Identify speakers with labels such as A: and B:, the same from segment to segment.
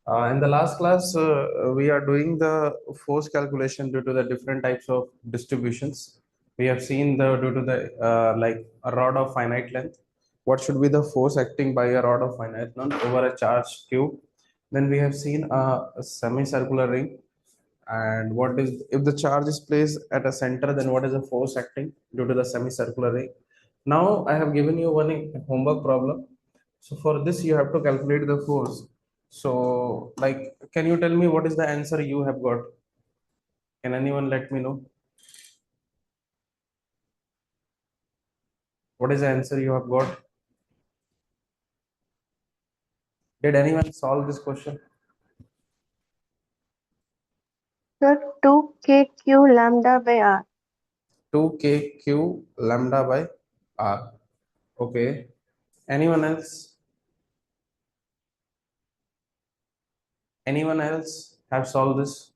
A: In the last class, we are doing the force calculation due to the different types of distributions. We have seen the due to the like a rod of finite length. What should be the force acting by a rod of finite length over a charged cube? Then we have seen a semicircular ring. And what is if the charge is placed at a center? Then what is the force acting due to the semicircular ring? Now I have given you one homework problem. So for this, you have to calculate the force. So, like, can you tell me what is the answer you have got? Can anyone let me know? What is the answer you have got? Did anyone solve this question?
B: So 2kq lambda by r.
A: 2kq lambda by r. Okay. Anyone else? Anyone else have solved this?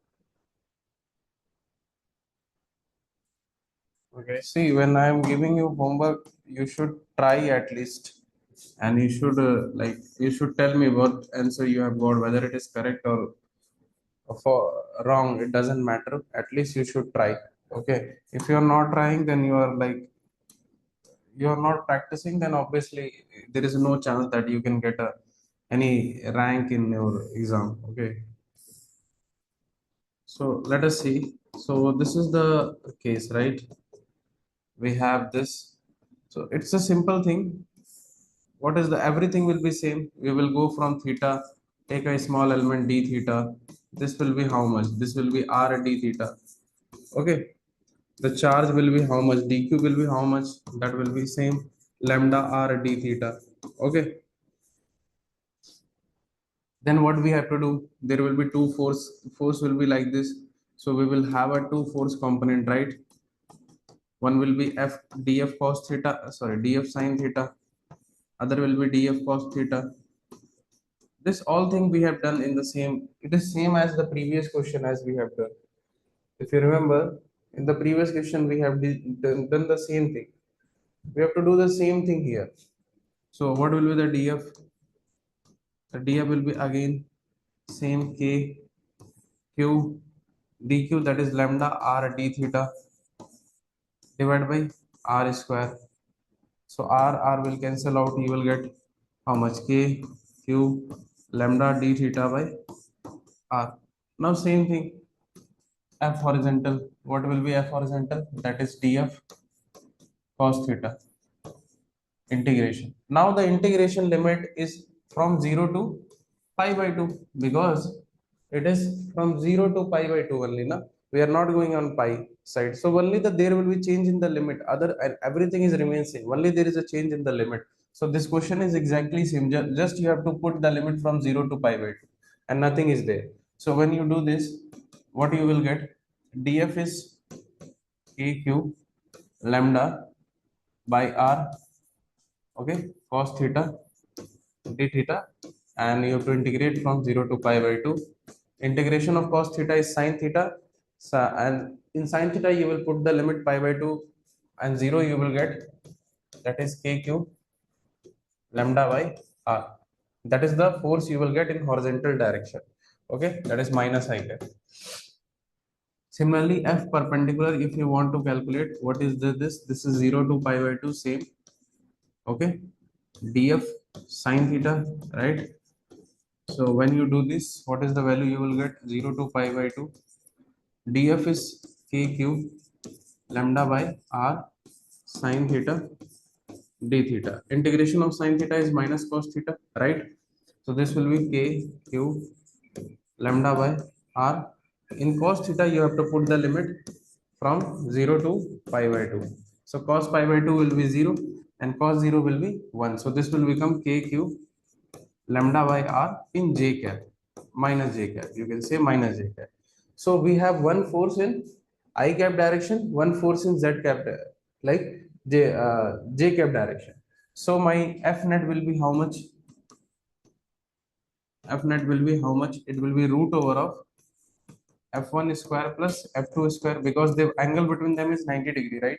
A: Okay. See, when I am giving you homework, you should try at least, and you should you should tell me what answer you have got, whether it is correct or for wrong. It doesn't matter. At least you should try. Okay. If you are not trying, then you are like you are not practicing. Then obviously there is no chance that you can get any rank in your exam. Okay. So let us see. So this is the case, right? We have this. So it's a simple thing. What is the everything will be same. We will go from theta, take a small element d theta. This will be how much? This will be r d theta. Okay. The charge will be how much? Dq will be how much? That will be same, lambda r d theta. Okay. Then what we have to do? There will be two force will be like this. So we will have a two force component, right? One will be f df cos theta, sorry, df sin theta. Other will be df cos theta. This all thing we have done in the same, it is same as the previous question as we have done. If you remember, in the previous question we have done the same thing. We have to do the same thing here. So what will be the df? The df will be again same k q dq, that is lambda r d theta divided by r square. So r will cancel out. You will get how much? K q lambda d theta by r. Now same thing, f horizontal. What will be f horizontal? That is df cos theta integration. Now the integration limit is from 0 to pi by 2, because it is from 0 to pi by 2 only. Na? We are not going on pi side. So only the there will be change in the limit. Other and everything is remains same. Only there is a change in the limit. So this question is exactly same. Just you have to put the limit from 0 to pi by 2 and nothing is there. So when you do this, what you will get? df is aq lambda by r, okay, cos theta d theta, and you have to integrate from 0 to pi by 2. Integration of cos theta is sin theta. So, and in sin theta you will put the limit pi by 2 and 0, you will get, that is k cube lambda by r. That is the force you will get in horizontal direction. Okay, that is minus I guess. Similarly, f perpendicular, if you want to calculate, what is this is 0 to pi by 2, same. Okay, df sin theta, right? So when you do this, what is the value you will get? 0 to pi by 2. df is k cube lambda by r sin theta d theta. Integration of sin theta is minus cos theta, right? So this will be k cube lambda by r. In cos theta you have to put the limit from 0 to pi by 2. So cos pi by 2 will be 0 and cos 0 will be 1. So this will become k cube lambda by r in j cap minus j cap. You can say minus j cap. So we have one force in I cap direction, one force in z cap, like j cap direction. So my f net will be how much? F net will be how much? It will be root over of f1 square plus f2 square, because the angle between them is 90 degree, right?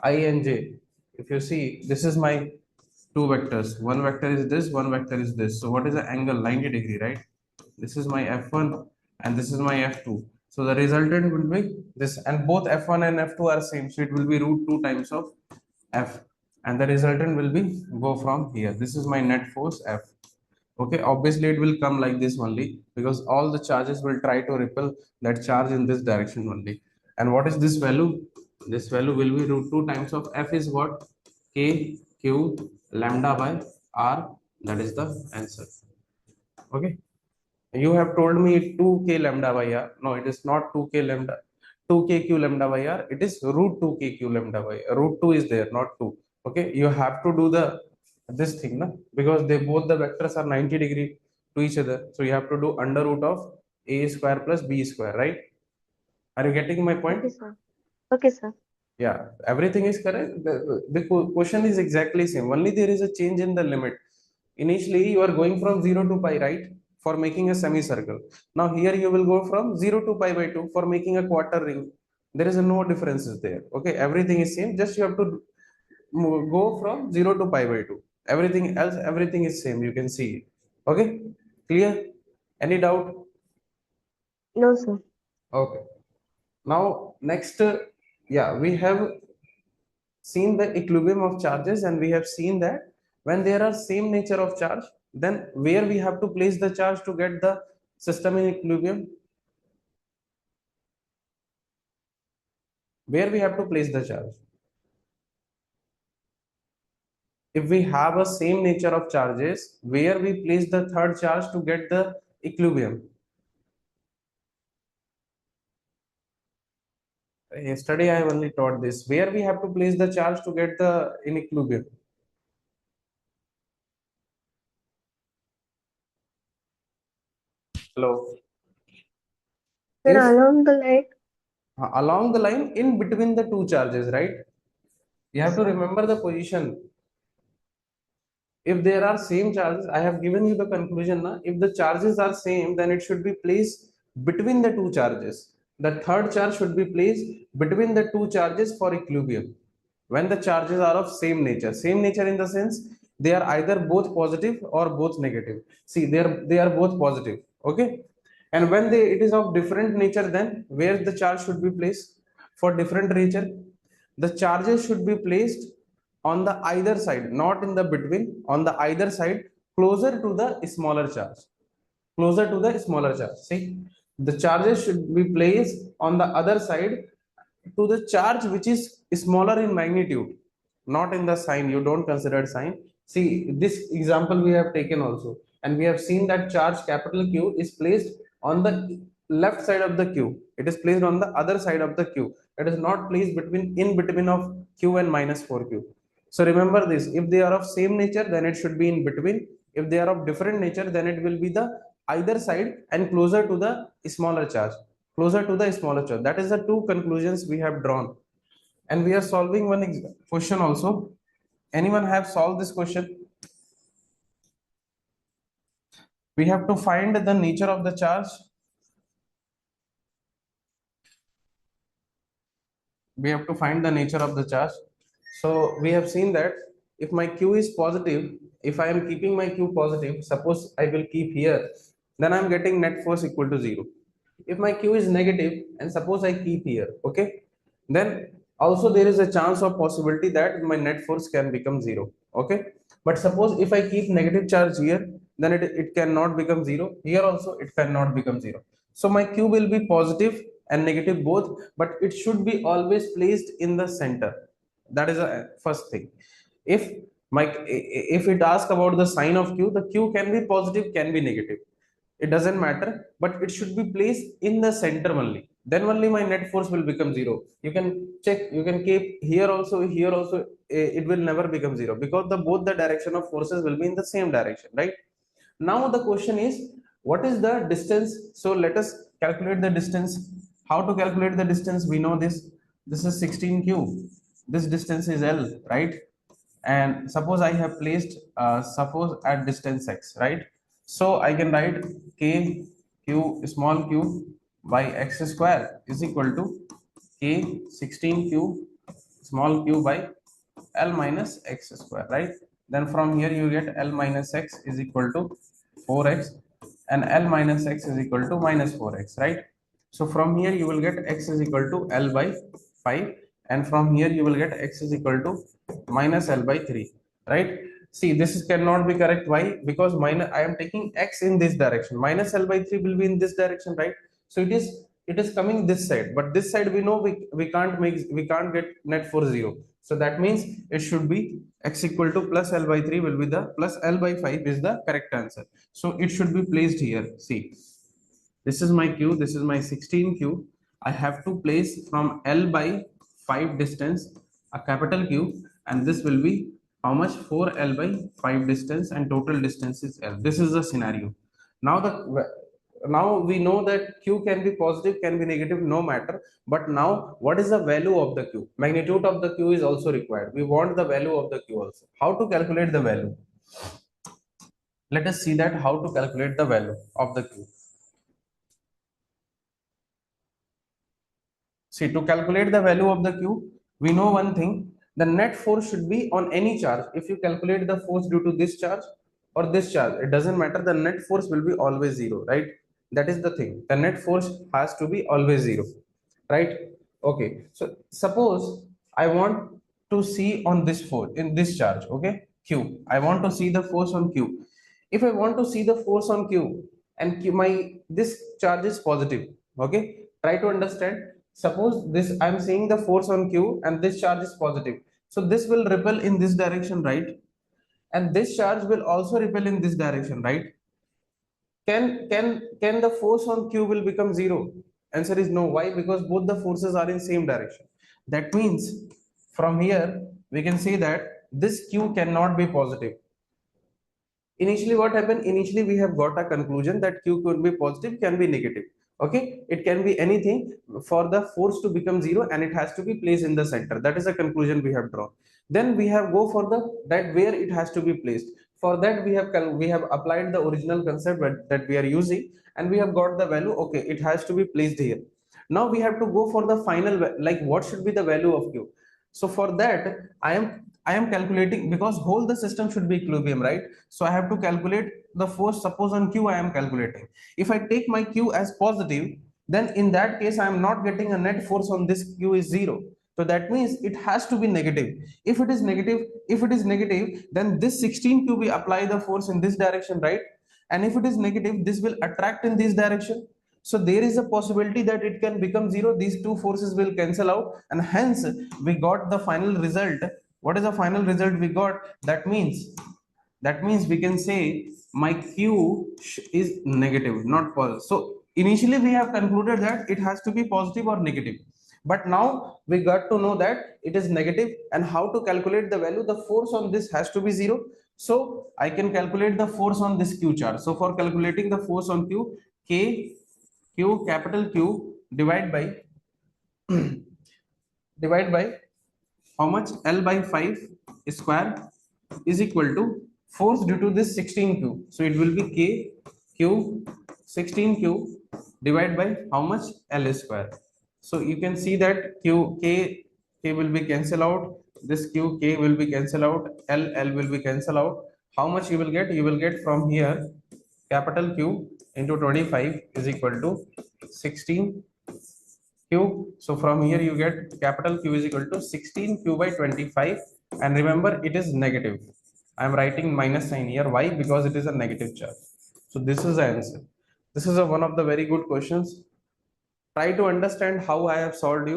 A: I and j. If you see, this is my two vectors. One vector is this, one vector is this. So what is the angle? 90 degree, right? this is my f1 and this is my f2. So the resultant will be this, and both f1 and f2 are same, so it will be root 2 times of f, and the resultant will be go from here. This is my net force f. Okay, obviously it will come like this only because all the charges will try to repel that charge in this direction only. And what is this value? This value will be root 2 times of f is what? K q lambda by r. That is the answer. Okay. You have told me 2k lambda by r. No, it is not 2k lambda. 2k q lambda by r. It is root 2k q lambda by r. Root 2 is there, not 2. Okay. You have to do the this thing, na? Because they both the vectors are 90-degree to each other. So you have to do under root of a square plus b square, right? Are you getting my point?
B: Okay, sir. Okay, sir.
A: Yeah, everything is correct. The question is exactly same. Only there is a change in the limit. Initially, you are going from 0 to pi, right? For making a semicircle. Now here you will go from 0 to pi by 2 for making a quarter ring. There is no differences there. Okay, everything is same. Just you have to go from 0 to pi by 2. Everything else, everything is same. You can see it. Okay, clear? Any doubt?
B: No, sir.
A: Okay. Now next, yeah, we have seen the equilibrium of charges, and we have seen that when there are same nature of charge, then where we have to place the charge to get the system in equilibrium, where we have to place the charge. If we have a same nature of charges, where we place the third charge to get the equilibrium. Yesterday I only taught this, where we have to place the charge to get the in equilibrium. Hello.
B: Sir,
A: If
B: along the line.
A: along the line in between the two charges, right? You have
B: Yes,
A: to
B: sir.
A: remember the position. If there are same charges, I have given you the conclusion now. If the charges are same, then it should be placed between the two charges. The third charge should be placed between the two charges for equilibrium. When the charges are of same nature in the sense they are either both positive or both negative. See, they are both positive. Okay. And when it is of different nature, then where the charge should be placed? For different nature, the charges should be placed on the either side, not in the between, on the either side, closer to the smaller charge. Closer to the smaller charge. See, the charges should be placed on the other side to the charge which is smaller in magnitude, not in the sign. You don't consider sign. See, this example we have taken also, and we have seen that charge capital Q is placed on the left side of the Q. It is placed on the other side of the Q. It is not placed in between of Q and minus 4Q. So remember this, if they are of same nature, then it should be in between. If they are of different nature, then it will be the either side and closer to the smaller charge. Closer to the smaller charge. That is the two conclusions we have drawn. And we are solving one question also. Anyone have solved this question? We have to find the nature of the charge. We have to find the nature of the charge. So we have seen that if my Q is positive, if I am keeping my Q positive, suppose I will keep here, then I'm getting net force equal to 0. If my Q is negative and suppose I keep here, okay, then also there is a chance of possibility that my net force can become 0. Okay. But suppose if I keep negative charge here, then it cannot become 0. Here also it cannot become 0. So my Q will be positive and negative both, but it should be always placed in the center. That is a first thing. If if it asks about the sign of Q, the Q can be positive, can be negative. It doesn't matter, but it should be placed in the center only. Then only my net force will become 0. You can check, you can keep here also, here also, it will never become 0 because the both the direction of forces will be in the same direction, right? Now the question is, what is the distance? So let us calculate the distance. How to calculate the distance? We know this. This is 16q. This distance is L, right? And suppose I have placed, suppose at distance x, right? So I can write k q small q by x square is equal to k 16q small q by L minus x square, right? Then from here you get L minus x is equal to 4x, and L minus x is equal to minus 4x, right? So from here you will get x is equal to L by 5, and from here you will get x is equal to minus L by 3, right? See, cannot be correct. Why? Because minus, I am taking x in this direction. Minus L by 3 will be in this direction, right? So it is coming this side, but this side we know we can't get net for 0. So that means it should be x equal to plus L by 3 will be the plus L by 5 is the correct answer. So it should be placed here. See, this is my q, this is my 16q. I have to place from L by 5 distance a capital Q, and this will be how much? 4L by 5 distance, and total distance is L. This is the scenario. Now now we know that Q can be positive, can be negative, no matter. But now what is the value of the Q? Magnitude of the Q is also required. We want the value of the Q also. How to calculate the value? Let us see that how to calculate the value of the Q. See, to calculate the value of the Q, we know one thing. The net force should be on any charge. If you calculate the force due to this charge or this charge, it doesn't matter. The net force will be always zero, right? That is the thing. The net force has to be always zero, right? Okay. So suppose I want to see on this force in this charge, okay? Q. I want to see the force on Q. If I want to see the force on Q and this charge is positive, okay? Try to understand. Suppose this I'm seeing the force on Q and this charge is positive. So this will repel in this direction, right? And this charge will also repel in this direction, right? Can the force on Q will become zero? Answer is no. Why? Because both the forces are in same direction. That means from here we can say that this Q cannot be positive. Initially what happened? Initially we have got a conclusion that Q could be positive, can be negative. Okay, it can be anything for the force to become zero, and it has to be placed in the center. That is a conclusion we have drawn. Then we have go for the that where it has to be placed. For that we have applied the original concept that we are using, and we have got the value. Okay, it has to be placed here. Now we have to go for the final, like what should be the value of Q. So for that I am calculating, because whole the system should be equilibrium, right? So I have to calculate the force. Suppose on Q I am calculating. If I take my Q as positive, then in that case I am not getting a net force on this Q is zero. So that means it has to be negative. If it is negative, then this 16Q we apply the force in this direction, right? And if it is negative, this will attract in this direction. So there is a possibility that it can become zero. These two forces will cancel out, and hence we got the final result. What is the final result we got? That means we can say my Q is negative, not positive. So initially we have concluded that it has to be positive or negative, but now we got to know that it is negative. And how to calculate the value? The force on this has to be zero. So I can calculate the force on this Q charge. So for calculating the force on Q, Q capital Q divide by how much? L by 5 square is equal to force due to this 16Q. So it will be K Q 16Q divided by how much? L square. So you can see that K will be cancel out. This K will be cancel out. L will be cancel out. How much you will get? You will get from here capital Q into 25 is equal to 16 Q. So from here you get capital Q is equal to 16Q by 25, and remember it is negative. I am writing minus sign here. Why? Because it is a negative charge. So this is the answer. This is one of the very good questions. Try to understand how I have solved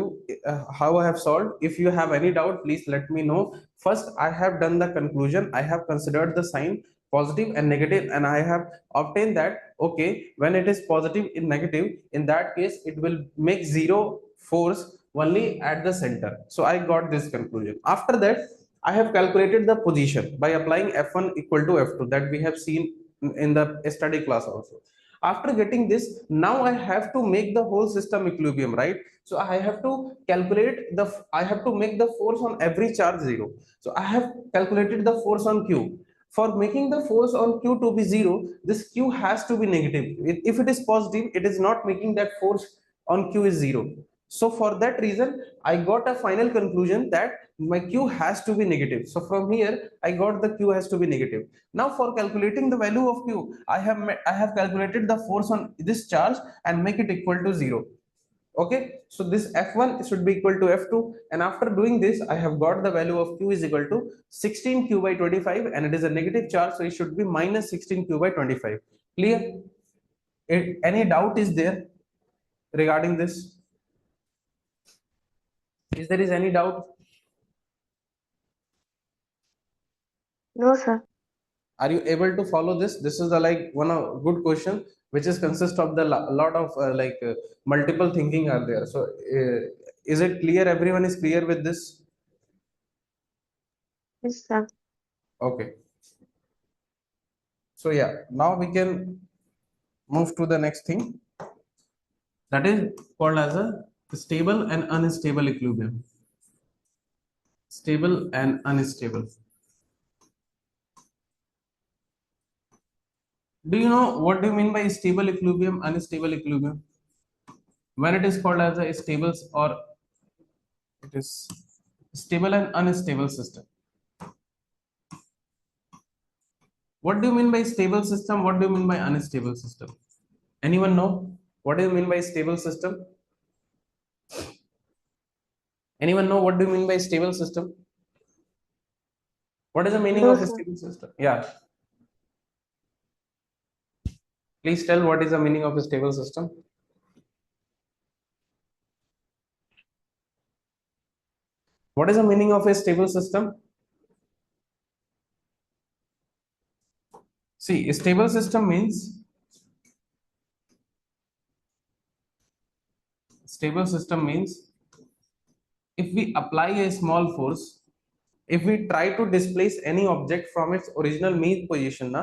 A: how I have solved. If you have any doubt, please let me know. First, I have done the conclusion. I have considered the sign positive and negative, and I have obtained that okay, when it is positive in negative, in that case it will make zero force only at the center. So I got this conclusion. After that, I have calculated the position by applying F1 equal to F2 that we have seen in the study class also. After getting this, now I have to make the whole system equilibrium, right? So I have to I have to make the force on every charge zero. So I have calculated the force on Q. For making the force on Q to be zero, this Q has to be negative. If it is positive, it is not making that force on Q is zero. So for that reason I got a final conclusion that my q has to be negative. So from here I got the q has to be negative. Now for calculating the value of q, I have calculated the force on this charge and make it equal to 0. Okay, so this f1 should be equal to f2, and after doing this I have got the value of q is equal to 16q by 25, and it is a negative charge, so it should be minus 16q by 25. Clear? Any doubt is there regarding this? Is there is any doubt?
B: No, sir.
A: Are you able to follow this? This is the like one of good question which is consist of the lot of multiple thinking are there. So is it clear? Everyone is clear with this?
B: Yes, sir.
A: Okay. So yeah, now we can move to the next thing, that is called as a stable and unstable equilibrium. Stable and unstable. Do you know what do you mean by stable equilibrium, unstable equilibrium? When it is called as a stable, or it is stable and unstable system. What do you mean by stable system? What do you mean by unstable system? Anyone know? What do you mean by stable system? Anyone know what do you mean by stable system? What is the meaning
B: No,
A: of a
B: sir.
A: stable system? Yeah, please tell what is the meaning of a stable system. What is the meaning of a stable system? See, a stable system means if we apply a small force, if we try to displace any object from its original mean position,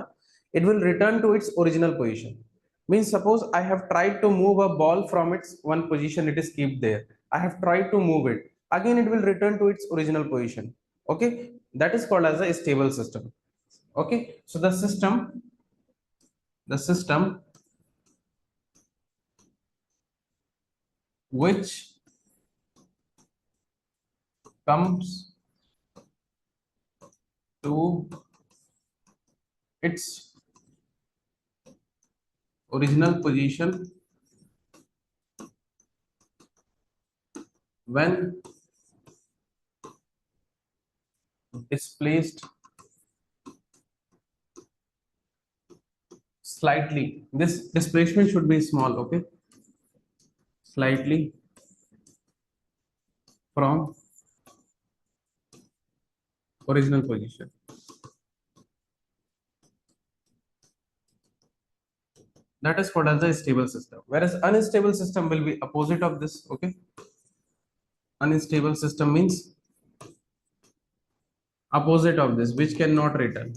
A: it will return to its original position. Means suppose I have tried to move a ball from its one position, it is kept there. I have tried to move it. Again, it will return to its original position. Okay, that is called as a stable system. Okay, so the system which comes to its original position when displaced slightly. This displacement should be small, okay? Slightly from original position. That is called as a stable system. Whereas unstable system will be opposite of this, okay? Unstable system means opposite of this, which cannot return.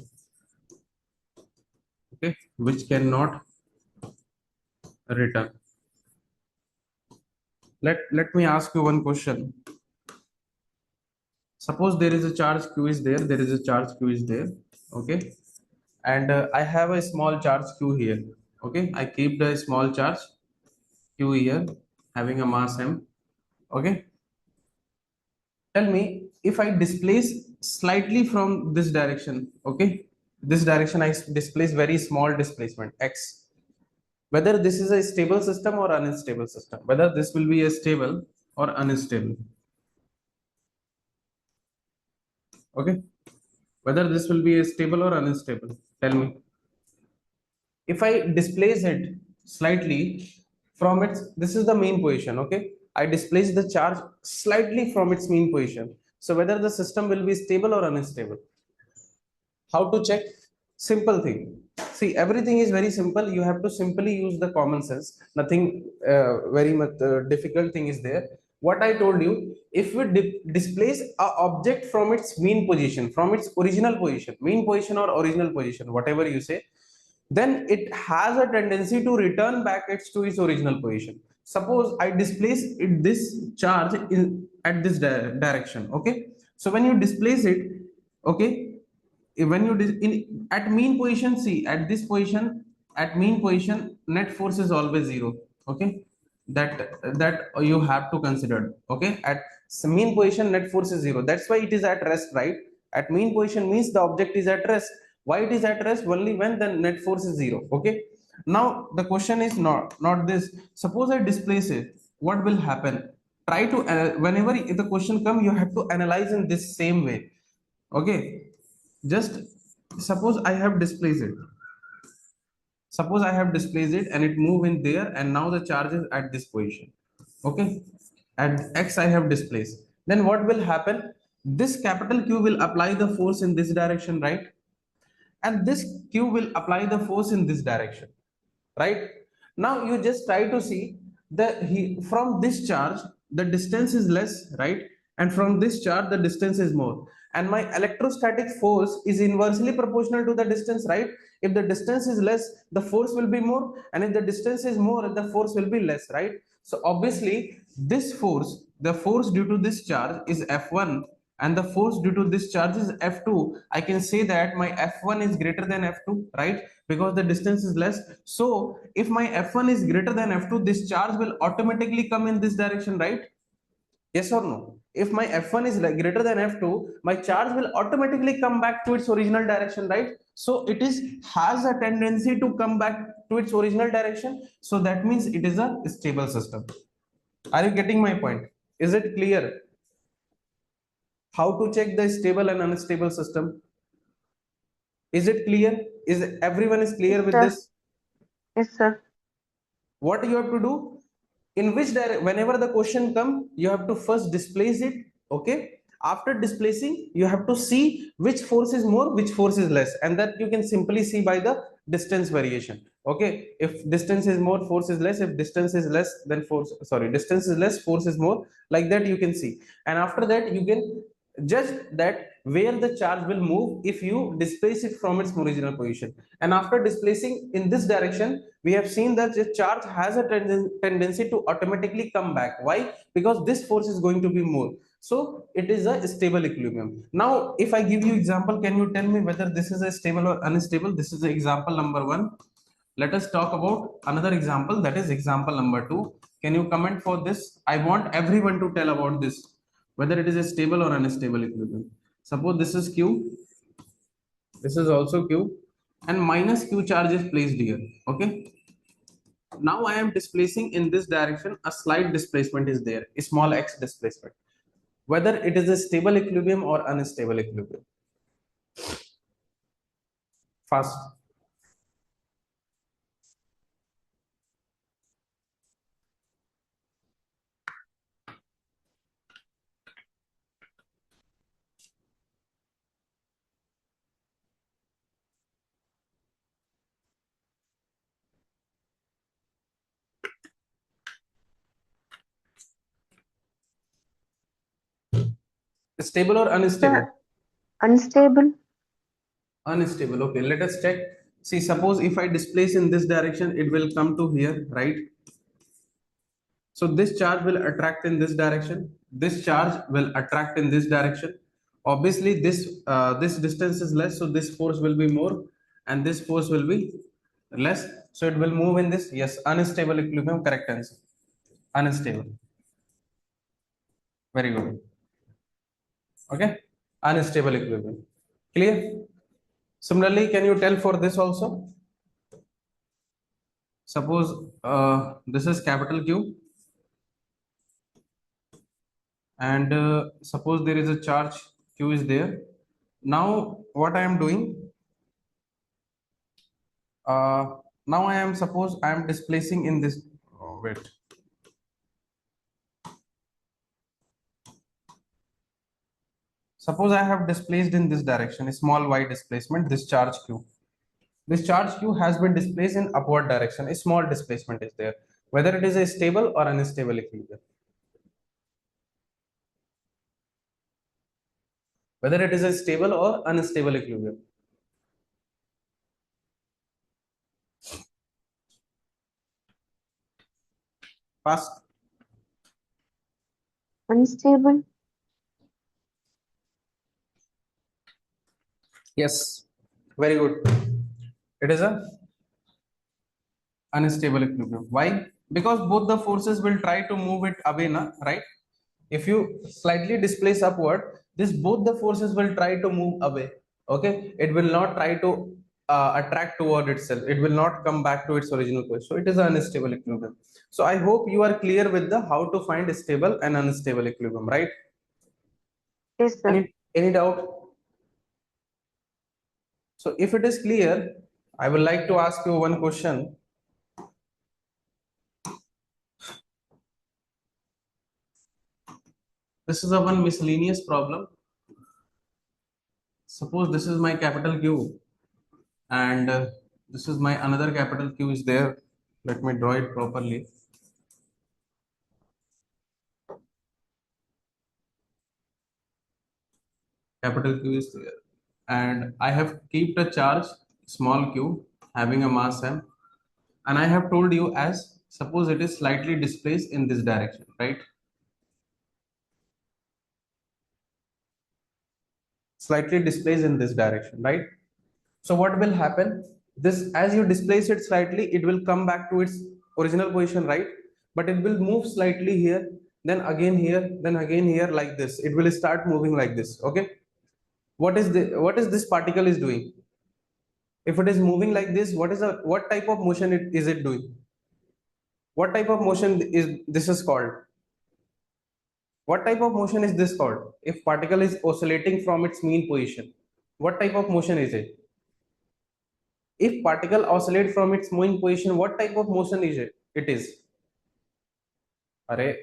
A: Okay, which cannot return. Let me ask you one question. Suppose there is a charge q is there, there is a charge q is there, okay, and I have a small charge q here. Okay, I keep the small charge q here having a mass m. Okay, tell me, if I displace slightly from this direction, okay, this direction I displace very small displacement x, whether this is a stable system or unstable system, whether this will be a stable or unstable. Okay, whether this will be a stable or unstable, tell me. If I displace it slightly from its, this is the main position, okay, I displace the charge slightly from its mean position, so whether the system will be stable or unstable. How to check? Simple thing. See, everything is very simple. You have to simply use the common sense. Nothing very much difficult thing is there. What I told you, if we displace a object from its mean position, from its original position, mean position or original position, whatever you say, then it has a tendency to return back to its original position. Suppose I displace it, this charge in at this direction, okay, so when you displace it, okay, when you in at mean position, see, at this position, at mean position, net force is always zero. Okay, that you have to consider. Okay, at mean position net force is zero, that's why it is at rest, right? At mean position means the object is at rest. Why it is at rest? Only when the net force is zero. Okay, now the question is not this. Suppose I displace it, what will happen? Try to whenever the question come, you have to analyze in this same way. Okay, just suppose I have displaced it. Suppose I have displaced it and it move in there, and now the charge is at this position. Okay, at x I have displaced. Then what will happen? This capital Q will apply the force in this direction, right? And this Q will apply the force in this direction, right? Now you just try to see the from this charge the distance is less, right? And from this charge the distance is more, and my electrostatic force is inversely proportional to the distance, right? If the distance is less, the force will be more, and if the distance is more, the force will be less, right? So obviously this force, the force due to this charge is F1, and the force due to this charge is F2. I can say that my F1 is greater than F2, right? Because the distance is less. So if my F1 is greater than F2, this charge will automatically come in this direction, right? Yes or no? If my F1 is like greater than F2, my charge will automatically come back to its original direction, right? So it is has a tendency to come back to its original direction. So that means it is a stable system. Are you getting my point? Is it clear? How to check the stable and unstable system? Is it clear? Is everyone is
B: Yes,
A: clear with
B: sir.
A: this?
B: Yes, sir.
A: What you have to do, in which direction, whenever the question come, you have to first displace it. Okay, after displacing you have to see which force is more, which force is less, and that you can simply see by the distance variation. Okay, if distance is more, force is less. If distance is less, then force, sorry, distance is less, force is more. Like that you can see, and after that you can judge that where the charge will move if you displace it from its original position. And after displacing in this direction, we have seen that the charge has a tendency to automatically come back. Why? Because this force is going to be more. So it is a stable equilibrium. Now if I give you example, can you tell me whether this is a stable or unstable? This is the example number one. Let us talk about another example, that is example number two. Can you comment for this? I want everyone to tell about this, whether it is a stable or unstable equilibrium. Suppose this is Q, this is also Q, and minus Q charge is placed here. Okay. Now I am displacing in this direction, a slight displacement is there, a small x displacement. Whether it is a stable equilibrium or unstable equilibrium. Fast. Stable or unstable?
B: Sir, unstable.
A: Unstable. Okay, let us check. See, suppose if I displace in this direction, it will come to here, right? So this charge will attract in this direction. This charge will attract in this direction. Obviously, this distance is less, so this force will be more, and this force will be less. So it will move in this. Yes, unstable equilibrium. Correct answer. Unstable. Very good. Okay, unstable equilibrium. Clear? Similarly, can you tell for this also? Suppose this is capital Q, and suppose there is a charge Q is there. Now what I am doing, uh, now I am, suppose I am displacing in this, oh, wait, suppose I have displaced in this direction, a small y displacement, this charge Q. This charge Q has been displaced in upward direction, a small displacement is there. Whether it is a stable or unstable equilibrium. Whether it is a stable or unstable equilibrium. Fast.
B: Unstable.
A: Yes. Very good. It is a unstable equilibrium. Why? because both the forces will try to move it away, na, right? If you slightly displace upward, this both the forces will try to move away. Okay, it will not try to attract toward itself, it will not come back to its original position, so it is an unstable equilibrium. So I hope you are clear with the how to find stable and unstable equilibrium, right?
B: Yes, sir.
A: Any doubt? So if it is clear, I would like to ask you one question. This is a one miscellaneous problem. Suppose this is my capital Q, and this is my another capital Q is there. Let me draw it properly. Capital Q is there, and I have kept a charge small q having a mass m, and I have told you as suppose it is slightly displaced in this direction, right? Slightly displaced in this direction, right? So what will happen? This, as you displace it slightly, it will come back to its original position, right? But it will move slightly here, then again here, like this. It will start moving like this. Okay. What is this particle is doing? If it is moving like this, what type of motion is it doing? What type of motion is this is called? What type of motion is this called? If particle is oscillating from its mean position, what type of motion is it? If particle oscillate from its mean position, what type of motion is it? It is. Array,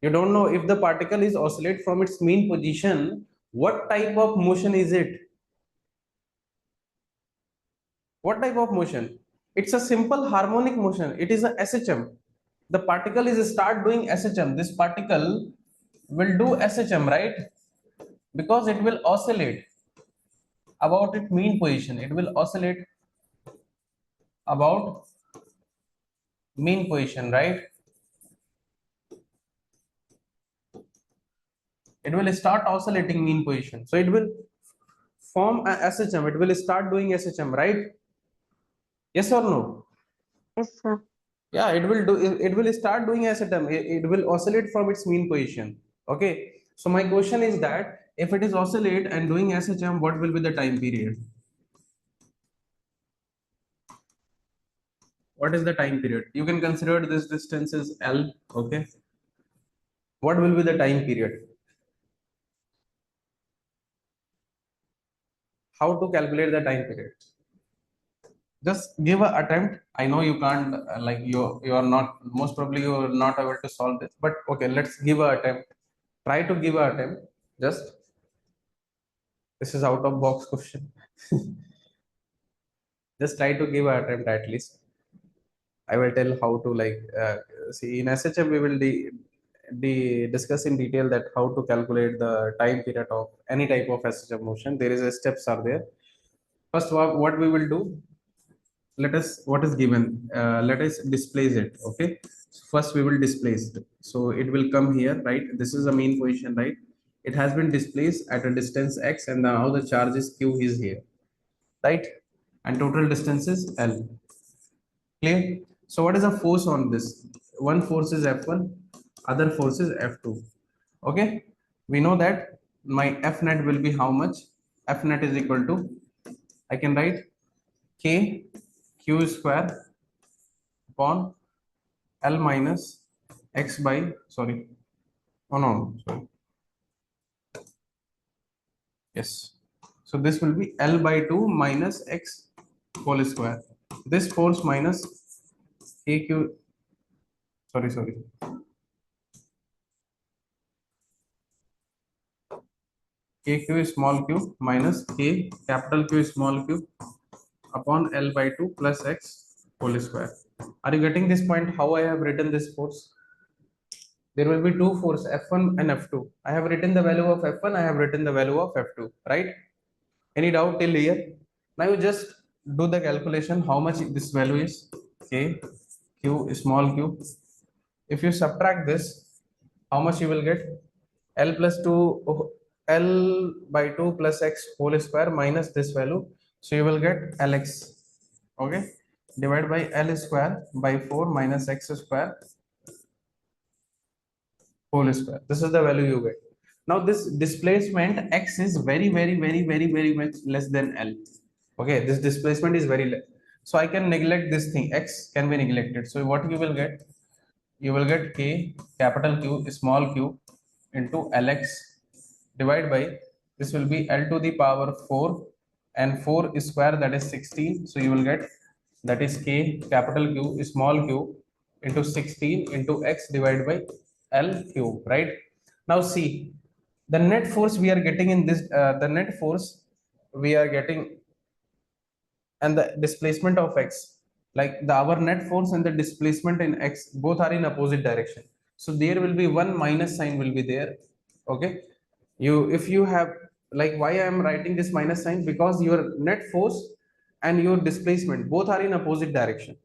A: you don't know if the particle is oscillate from its mean position, what type of motion is it? What type of motion? It's a simple harmonic motion. It is a SHM. The particle is start doing SHM. This particle will do SHM, right? Because it will oscillate about its mean position. It will oscillate about mean position, right? It will start oscillating mean position. So it will form a SHM. It will start doing SHM, right? Yes or no?
B: Yes, sir.
A: Yeah, it will do. It will start doing SHM. It will oscillate from its mean position. Okay. So my question is that if it is oscillate and doing SHM, what will be the time period? What is the time period? You can consider this distance is L. Okay. What will be the time period? How to calculate the time period? Just give a attempt. I know you can't, like you are not, most probably you are not able to solve this, but okay, let's give a attempt. Try to give a attempt. Just, this is out of box question. Just try to give a attempt at least. I will tell how to, like, see in SHM we will discuss in detail that how to calculate the time period of any type of SHM motion. There is a steps are there. First, what we will do, let us, what is given, let us displace it. Okay, so first we will displace it, so it will come here, right? This is the main position, right? It has been displaced at a distance x, and now the charge is q is here, right? And total distance is L. Clear? So what is the force on this? One force is F1, other force is F2. Okay, we know that my F net will be how much? F net is equal to, I can write k q square upon L minus x by, sorry, oh no, sorry, yes. So this will be L by 2 minus x whole square. This force minus kq, sorry, kq is small q minus k capital Q is small q upon L by 2 plus x whole square. Are you getting this point? How I have written this force? There will be two force, F1 and F2. I have written the value of F1, I have written the value of F2, right? Any doubt till here? Now you just do the calculation how much this value is. K q small q, if you subtract this, how much you will get? L plus 2, L by 2 plus x whole square minus this value, so you will get Lx. Okay, divided by L square by 4 minus x square whole square. This is the value you get. Now this displacement x is very much less than L. Okay, this displacement is very less. So I can neglect this thing. X can be neglected. So what you will get? You will get k capital Q small q into Lx divided by, this will be L to the power 4 and 4 square, that is 16. So you will get, that is k capital Q small q into 16 into x divided by L cube, right? Now see, the net force we are getting in this, the net force we are getting and the displacement of x, like the our net force and the displacement in x both are in opposite direction, so there will be one minus sign will be there. Okay, you, if you have, like, why I am writing this minus sign, because your net force and your displacement both are in opposite direction.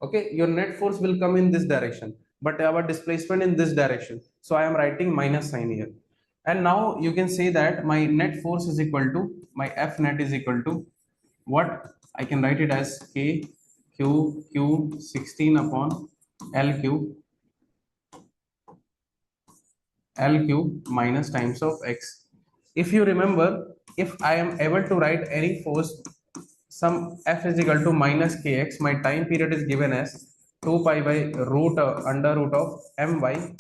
A: Okay, your net force will come in this direction but our displacement in this direction, so I am writing minus sign here. And now you can say that my net force is equal to, my F net is equal to what? I can write it as k q 16 upon L cube L cube minus times of x. If you remember, if I am able to write any force, some F is equal to minus kx, my time period is given as 2 pi by root under root of m by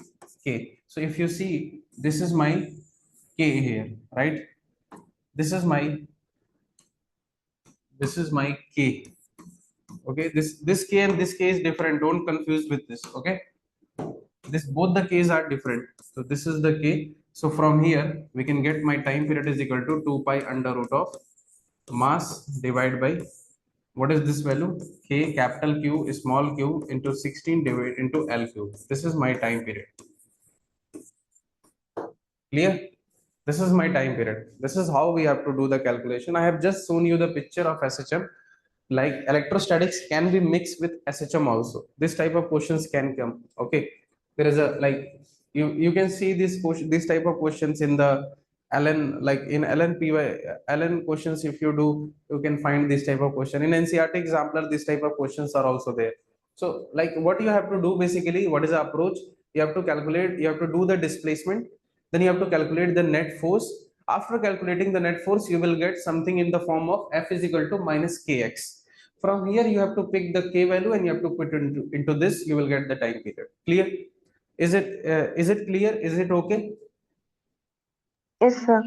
A: k. So if you see, this is my k here, right? This is my, this is my k. Okay, this k and this k is different, don't confuse with this. Okay, this, both the k's are different, so this is the k. So from here we can get my time period is equal to 2 pi under root of mass divided by, what is this value, k capital Q small q into 16 divided into L cube. This is my time period. Clear? This is my time period. This is how we have to do the calculation. I have just shown you the picture of SHM. Like, electrostatics can be mixed with SHM also. This type of questions can come. Okay, there is a, like, you can see this question, this type of questions in the LN, like in LNPY LN questions. If you do, you can find this type of question in NCERT examiner. This type of questions are also there. So like, what you have to do basically, what is the approach? You have to calculate, you have to do the displacement, then you have to calculate the net force. After calculating the net force, you will get something in the form of F is equal to minus kx. From here you have to pick the k value and you have to put into this, you will get the time period. Clear? Is it clear? Is it okay?
B: Yes, sir.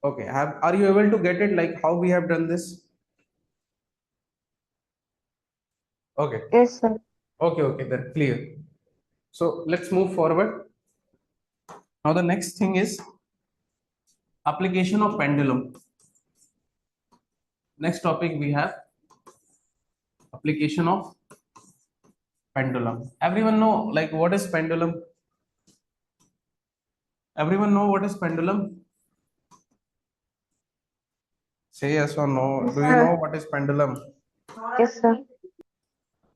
A: Okay, are you able to get it, like how we have done this? Okay,
B: Yes, sir.
A: okay, then clear. So let's move forward. Now the next thing is application of pendulum. Next topic we have application of pendulum. Everyone know, like, what is pendulum? Everyone know what is pendulum? Say yes or no.
B: Yes,
A: Do you know
B: sir.
A: what is pendulum?
B: Yes, sir.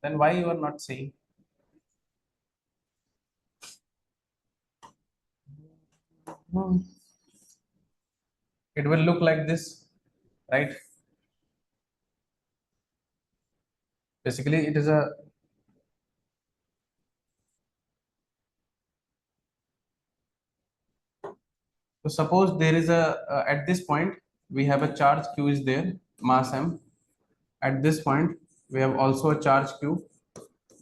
A: Then why you are not saying? Hmm. It will look like this, right? Basically, it is a, so suppose there is a, at this point we have a charge q is there, mass m. At this point we have also a charge q,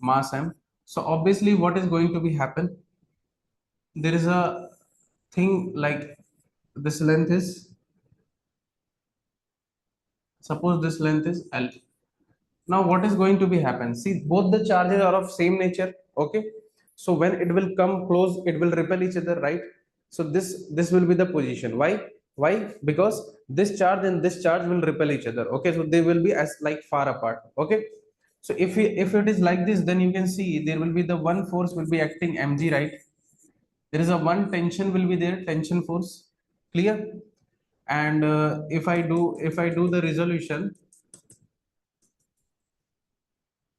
A: mass m. So obviously what is going to be happen, there is a thing like, this length is, suppose this length is L. Now what is going to be happen, see, both the charges are of same nature. Okay, so when it will come close, it will repel each other, right? So this will be the position. Why? Because this charge and this charge will repel each other. Okay, so they will be as like far apart. Okay, so if it is like this, then you can see there will be the one force will be acting mg, right? There is a one tension will be there, tension force. Clear? And if I do the resolution,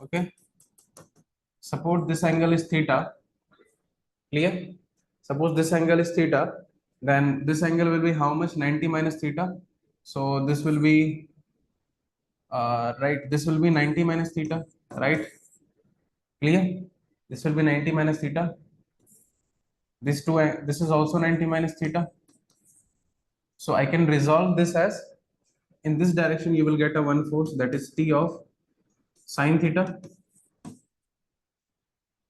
A: okay, suppose this angle is theta. Clear? Suppose this angle is theta, then this angle will be how much? 90 minus theta. So this will be, right, this will be 90 minus theta. right? Clear? This will be 90 minus theta. This is also 90 minus theta. So I can resolve this as, in this direction you will get a one force, that is T of sine theta,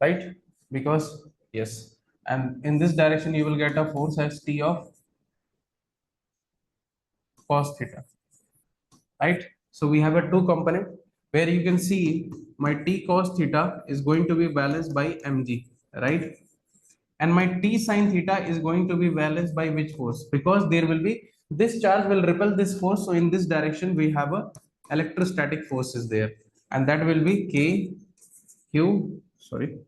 A: right? Because yes, and in this direction you will get a force as T of cos theta, right? So we have a two component where you can see my T cos theta is going to be balanced by mg, right? And my T sine theta is going to be balanced by which force? Because there will be, this charge will repel this force, so in this direction we have a electrostatic force is there, and that will be k q, sorry,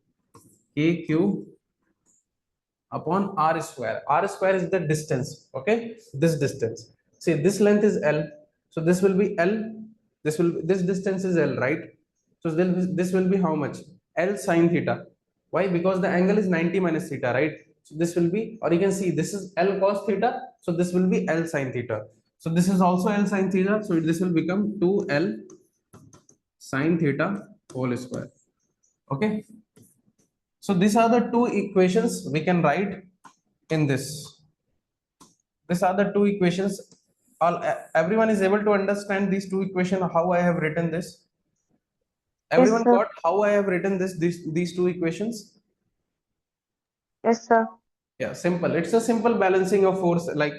A: k q upon r square. R square is the distance, okay? This distance, see this length is L, so this will be L, this distance is L, right? So then this will be how much? L sine theta. Why? Because the angle is 90 minus theta, right? So this will be, or you can see this is L cos theta, so this will be L sine theta. So this is also L sine theta, so this will become 2L sine theta whole square, okay? So these are the two equations we can write in this. These are the two equations. All everyone is able to understand these two equations. How I have written this.
B: Yes,
A: Everyone
B: sir.
A: got how I have written these two equations.
B: Yes, sir.
A: Yeah, simple. It's a simple balancing of force. Like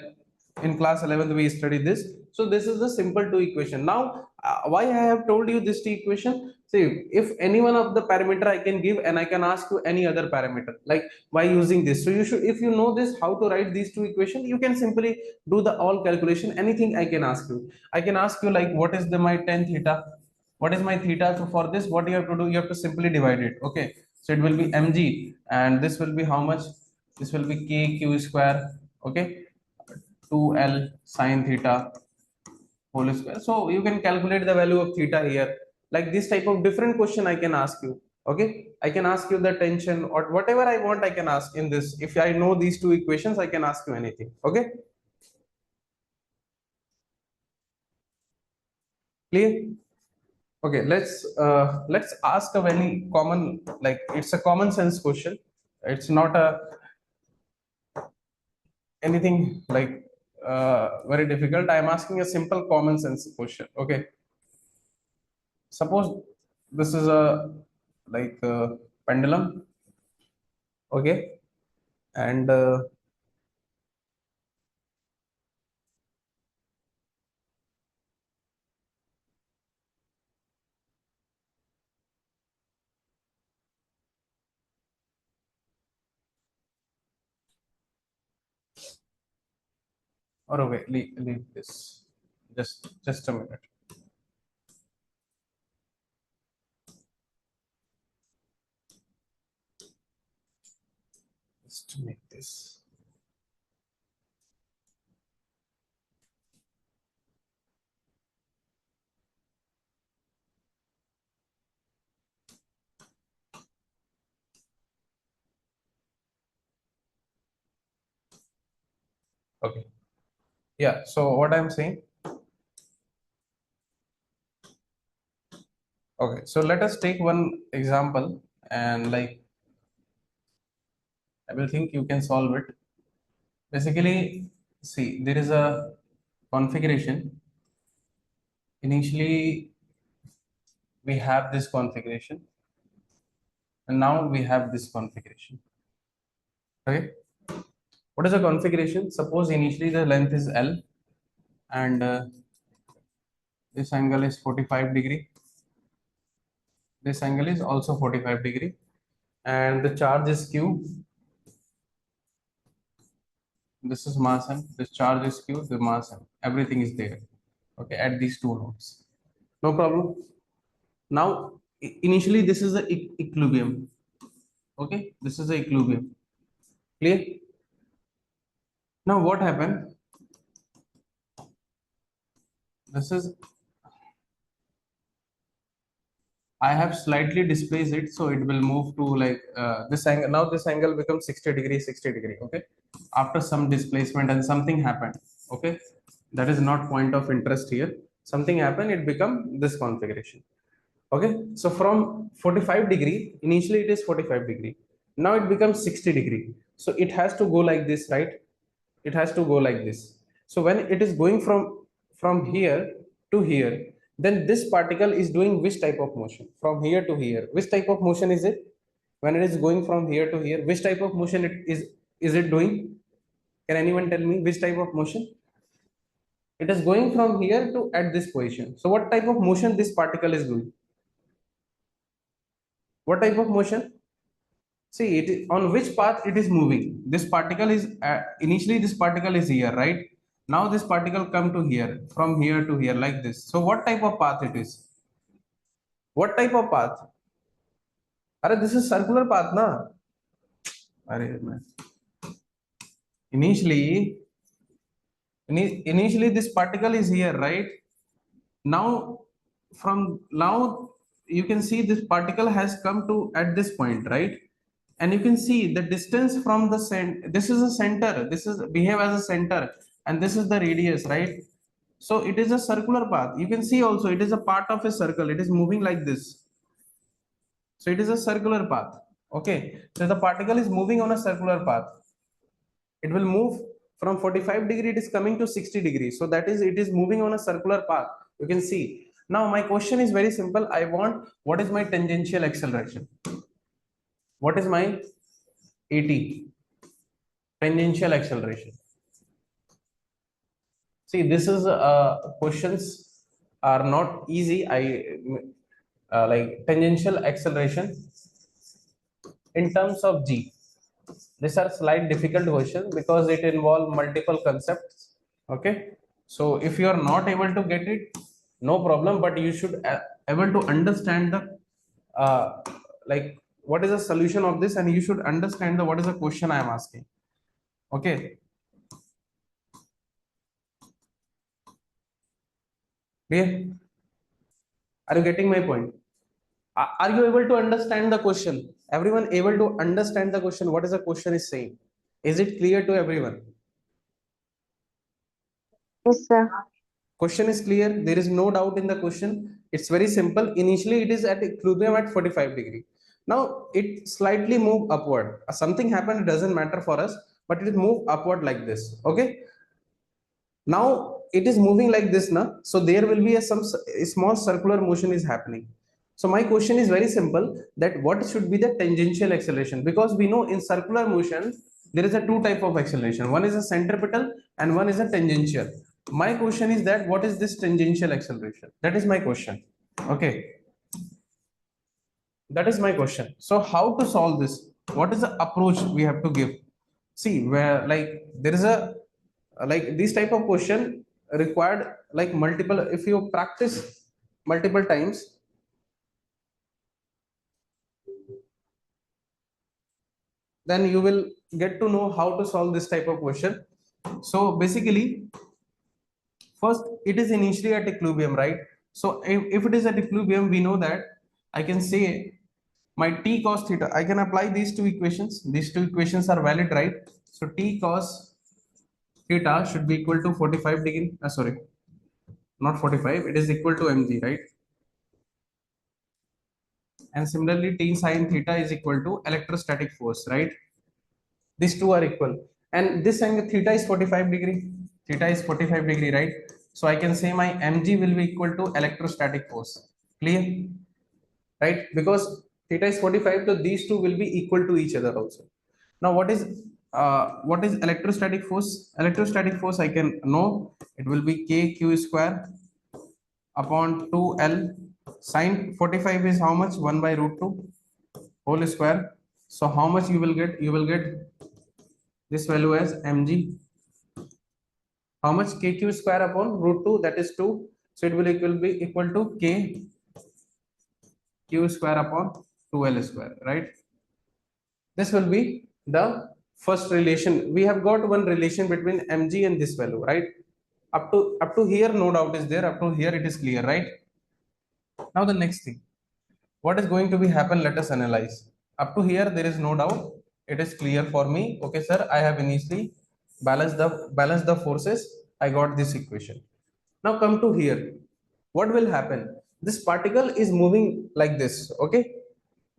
A: in class 11th we studied this. So this is the simple two equation. Now why I have told you this two equation? See, if any one of the parameter I can give, and I can ask you any other parameter, like by using this. So you should, if you know this how to write these two equations, you can simply do the all calculation. Anything I can ask you. I can ask you like what is the my tan theta? What is my theta? So for this, what you have to do, you have to simply divide it. Okay, so it will be mg, and this will be how much? This will be k q square, okay? 2L sine theta whole square. So you can calculate the value of theta here. Like this type of different question I can ask you, okay? I can ask you the tension or whatever I want, I can ask in this. If I know these two equations, I can ask you anything, okay? Clear? Okay, let's ask a very common, like it's a common sense question. It's not a anything like very difficult. I am asking a simple common sense question, okay? Suppose this is a like pendulum, okay? And or okay, leave this, just a minute. Just to make this, okay? Yeah, so what I'm saying, okay, so let us take one example, and like I will think you can solve it. Basically, see, there is a configuration. Initially we have this configuration, and now we have this configuration, okay? What is the configuration? Suppose initially the length is L, and this angle is 45 degree. This angle is also 45 degree, and the charge is Q. This is mass M. This charge is Q. The mass M. Everything is there. Okay, at these two nodes. No problem. Now, initially this is the equilibrium. Okay, this is the equilibrium. Clear? Now what happened? This is, I have slightly displaced it, so it will move to like this angle. Now this angle becomes 60 degree, 60 degree. Okay, after some displacement and something happened. Okay, that is not point of interest here. Something happened. It become this configuration. Okay, so from 45 degree, initially it is 45 degree, now it becomes 60 degree, so it has to go like this, right? It has to go like this. So when it is going from here to here, then this particle is doing which type of motion? From here to here, which type of motion is it? When it is going from here to here, which type of motion is it doing? Can anyone tell me which type of motion? It is going from here to at this position. So what type of motion this particle is doing? What type of motion? See, on which path it is moving. This particle is initially this particle is here, right? Now this particle come to here, from here to here, like this. So what type of path it is? What type of path? Are this is circular path, na? Arey man. Initially, initially this particle is here, right? Now, from now you can see this particle has come to at this point, right? And you can see the distance from the center. This is a center, this is behave as a center, and this is the radius, right? So it is a circular path. You can see also it is a part of a circle, it is moving like this. So it is a circular path. Okay, so the particle is moving on a circular path. It will move from 45 degree, it is coming to 60 degrees. So that is, it is moving on a circular path. You can see. Now my question is very simple. I want, what is my tangential acceleration? What is my AT? Tangential acceleration. See, this is questions are not easy. Like tangential acceleration in terms of G. These are slight difficult questions because it involve multiple concepts. Okay, so if you are not able to get it, no problem, but you should able to understand the uh, like what is the solution of this, and you should understand the what is the question I am asking. Okay, clear? Are you getting my point? Are you able to understand the question? Everyone able to understand the question? What is the question is saying? Is it clear to everyone?
B: Yes, sir.
A: Question is clear. There is no doubt in the question. It's very simple. Initially, it is at equilibrium at 45 degree. Now it slightly move upward. Something happened. It doesn't matter for us, but it move upward like this. Okay. Now it is moving like this, na. So there will be a small circular motion is happening. So my question is very simple, that what should be the tangential acceleration? Because we know in circular motion there is a two type of acceleration. One is a centripetal and one is a tangential. My question is that what is this tangential acceleration? That is my question. Okay, that is my question. So how to solve this? What is the approach we have to give? See, where like there is a like this type of question required like multiple, if you practice multiple times, then you will get to know how to solve this type of question. So basically, first it is initially at equilibrium, right? So if it is at equilibrium, we know that I can say my t cos theta, I can apply these two equations. These two equations are valid, right? So t cos theta should be equal to 45 degree, sorry, not 45, it is equal to mg, right? And similarly t sine theta is equal to electrostatic force, right? These two are equal, and this angle theta is 45 degree. Theta is 45 degree, right? So I can say my mg will be equal to electrostatic force. Clear? Right? Because theta is 45, so these two will be equal to each other also. Now what is electrostatic force? Electrostatic force I can know, it will be k q square upon 2l. Sine 45 is how much? 1 by root 2 whole square. So how much you will get? You will get this value as mg. How much? Kq square upon root 2, that is 2. So it will be equal to k q square upon 2l square, right? This will be the first relation. We have got one relation between mg and this value, right? Up to here no doubt is there. Up to here it is clear, right? Now the next thing, what is going to be happen? Let us analyze. Up to here there is no doubt, it is clear for me. Okay sir, I have initially balanced the forces. I got this equation. Now come to here, what will happen? this particle is moving like this, okay,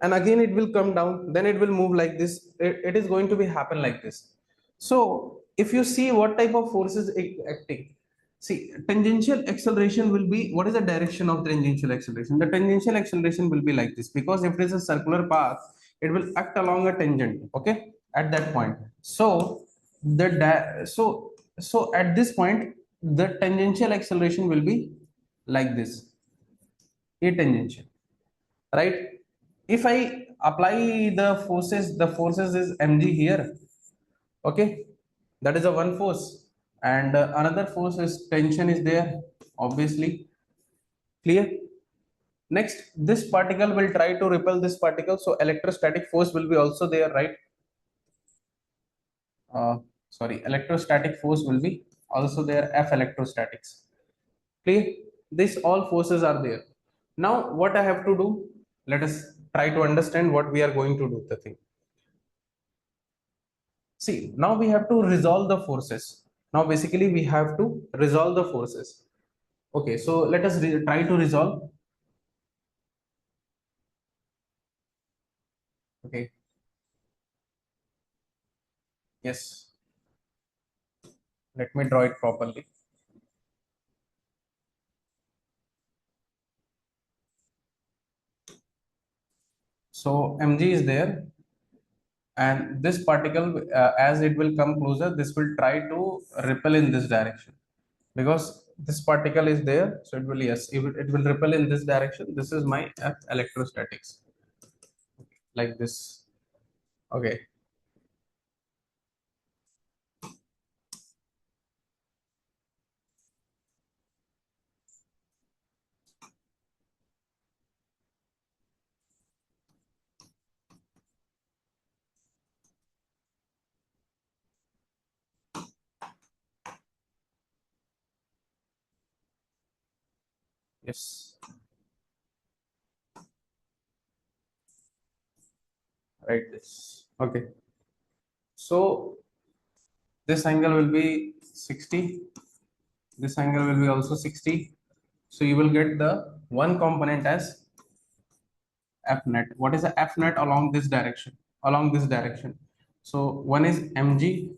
A: and again it will come down, then it will move like this. It is going to be happen like this. So if you see what type of forces acting, see, tangential acceleration will be, what is the direction of tangential acceleration? The tangential acceleration will be like this, because if it is a circular path, it will act along a tangent, okay, at that point. So so at this point, the tangential acceleration will be like this, a tangential, right? If I apply the forces is mg here, okay, that is a one force, and another force is tension is there, obviously. Clear? Next, this particle will try to repel this particle, so electrostatic force will be also there, right? uh, Sorry, electrostatic force will be also there, f electrostatics. Clear? These all forces are there. Now what I have to do, let us try to understand what we are going to do the thing. See, now we have to resolve the forces. Now basically we have to resolve the forces. Okay, so let us try to resolve. Okay, yes, let me draw it properly. So mg is there, and this particle, as it will come closer, this will try to repel in this direction, because this particle is there, so it will, yes, it will repel in this direction. This is my f electrostatics, like this. Okay, yes, right, this. Okay, so this angle will be 60, this angle will be also 60, so you will get the one component as f net. What is the f net along this direction? Along this direction, so one is mg.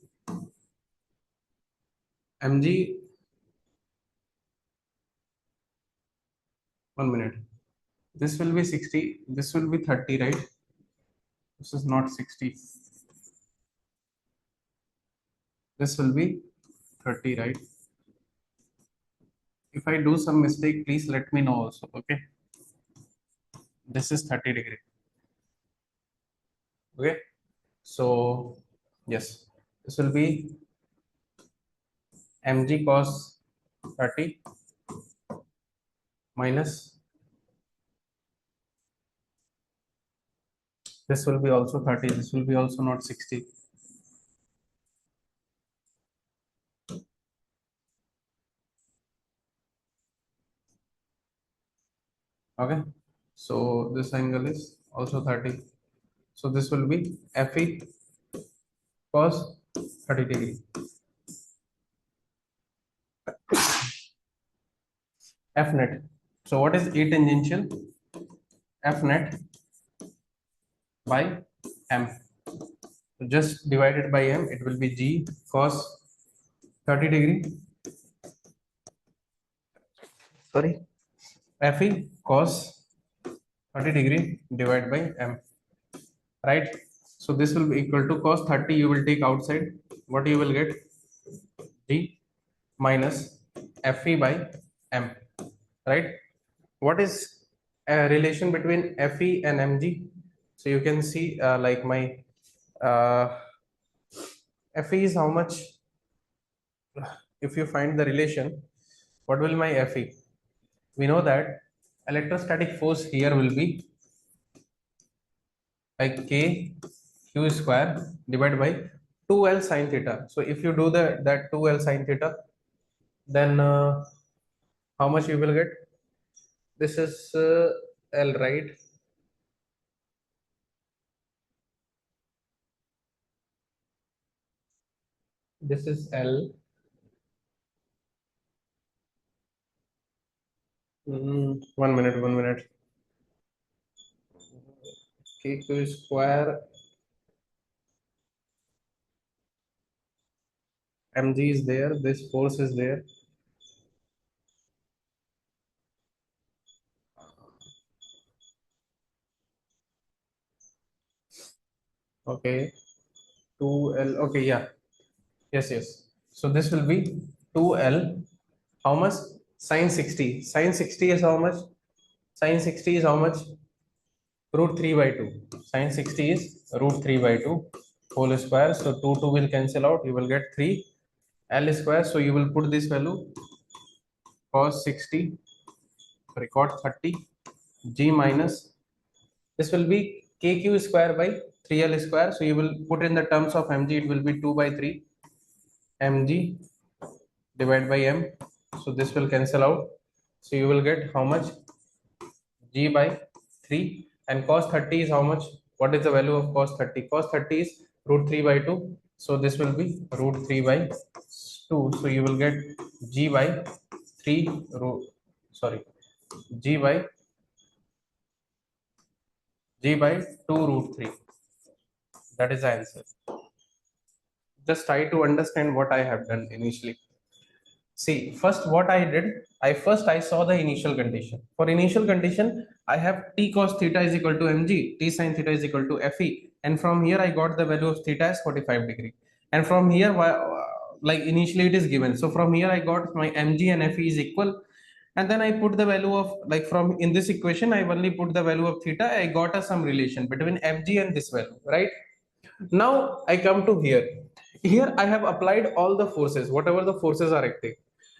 A: One minute, this will be 60, this will be 30, right? This is not 60, this will be 30, right? If I do some mistake, please let me know also, okay? This is 30 degree, okay? So yes, this will be mg cos 30 minus, this will be also 30, this will be also not 60. Okay, so this angle is also 30, so this will be fe cos 30 degree. F net, so what is a tangential? F net by m, just divided by m, it will be g cos 30 degree, sorry, fe cos 30 degree divided by m, right? So this will be equal to cos 30, you will take outside, what you will get? G minus fe by m, right? What is a relation between fe and mg? So you can see, like my uh, fe is how much? If you find the relation, what will my fe? We know that electrostatic force here will be like k q square divided by 2l sine theta. So if you do that 2l sine theta, then how much you will get? This is l, right? This is l. 1 minute. KQ square mg is there, this force is there. Okay, 2L. Okay, yeah. Yes. So this will be 2L. How much? Sine 60. Sine 60 is how much? Sine 60 is how much? Root 3 by 2. Sine 60 is root 3 by 2 whole square. So 2 will cancel out. You will get 3 L square. So you will put this value cos 60, record 30, G minus. This will be KQ square by 3L square. So you will put in the terms of mg, it will be 2 by 3 mg divided by m. So this will cancel out. So you will get how much? G by 3. And cos 30 is how much? What is the value of cos 30? Cos 30 is root 3 by 2. So this will be root 3 by 2. So you will get G by 3 root, sorry, G by 2 root 3. That is the answer. Just try to understand what I have done initially. See, first what I did, I saw the initial condition. For initial condition, I have t cos theta is equal to mg, t sin theta is equal to fe, and from here I got the value of theta as 45 degree. And from here, like initially it is given. So from here I got my mg and fe is equal, and then I put the value of, like, from in this equation I only put the value of theta. I got some relation between fg and this value, right? Now I come to here. Here I have applied all the forces, whatever the forces are acting.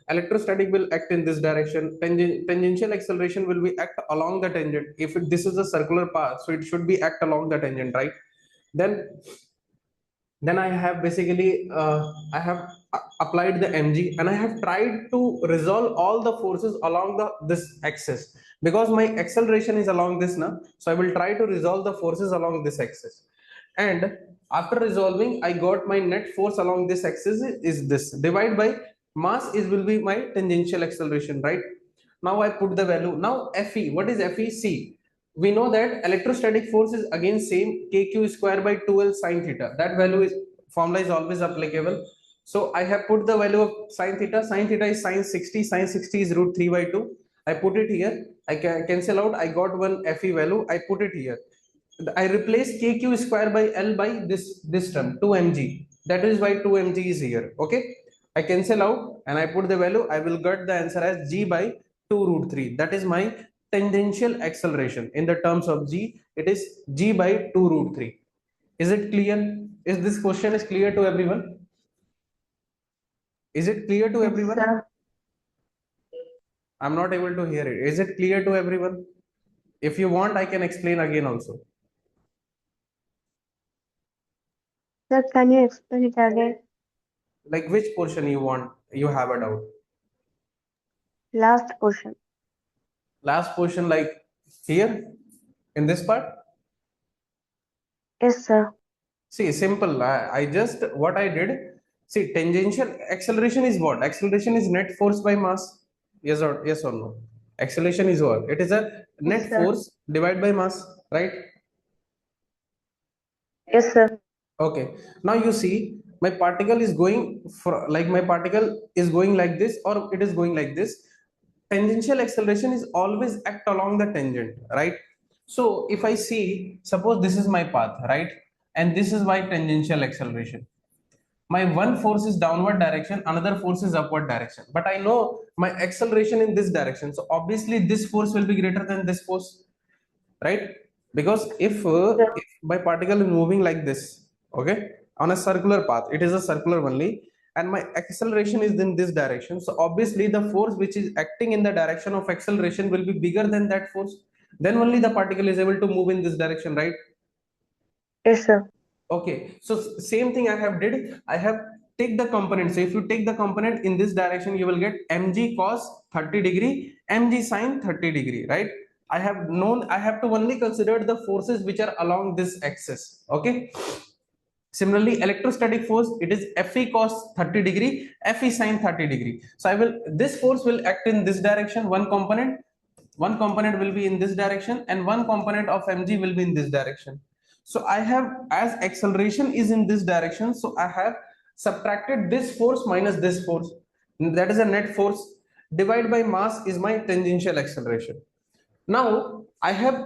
A: Electrostatic will act in this direction. Tangential acceleration will be act along the tangent. If this is a circular path, so it should be act along the tangent, right? Then I have basically I have applied the mg, and I have tried to resolve all the forces along the this axis, because my acceleration is along this now. So I will try to resolve the forces along this axis, and after resolving I got my net force along this axis is this, divide by mass is will be my tangential acceleration, right? Now I put the value. Now fe, what is fe? See, we know that electrostatic force is again same, kq square by 2l sine theta. That value is, formula is always applicable. So I have put the value of sine theta. Sine theta is sine 60. Sine 60 is root 3 by 2. I put it here. I can cancel out. I got one fe value. I put it here. I replace kq square by l by this term 2mg. That is why 2mg is here. Okay. I cancel out and I put the value. I will get the answer as g by 2 root 3. That is my tangential acceleration. In the terms of g, it is g by 2 root 3. Is it clear? Is this question is clear to everyone? Is it clear to
B: Yes,
A: everyone?
B: sir.
A: I'm not able to hear it. Is it clear to everyone? If you want, I can explain again also.
B: Sir, can you explain it again?
A: Like which portion you want, you have a doubt?
B: Last question.
A: Last portion, like here in this part.
B: Yes, sir.
A: See, simple. I just, what I did, see, tangential acceleration is what? Acceleration is net force by mass. Yes or no? Acceleration is what? It is a
B: Yes,
A: net
B: sir.
A: force divided by mass, right?
B: Yes, sir.
A: Okay. Now you see, my particle is going for, like, my particle is going like this, or it is going like this. Tangential acceleration is always act along the tangent, right? So if I see, suppose this is my path, right? And this is my tangential acceleration. My one force is downward direction, another force is upward direction. But I know my acceleration in this direction. So obviously this force will be greater than this force, right? Because
B: Sir.
A: if my particle is moving like this, okay, on a circular path, it is a circular only, and my acceleration is in this direction. So obviously the force which is acting in the direction of acceleration will be bigger than that force. Then only the particle is able to move in this direction, right?
B: Yes, sir.
A: Okay, so same thing I have did. I have take the component. So if you take the component in this direction, you will get mg cos 30 degree, mg sin 30 degree, right? I have known, I have to only consider the forces which are along this axis. Okay. Similarly, electrostatic force, it is Fe cos 30 degree, Fe sin 30 degree. So I will, this force will act in this direction, one component. one component will be in this direction and one component of mg will be in this direction. So I have, as acceleration is in this direction, so I have subtracted this force minus this force, that is a net force, divided by mass is my tangential acceleration. Now I have,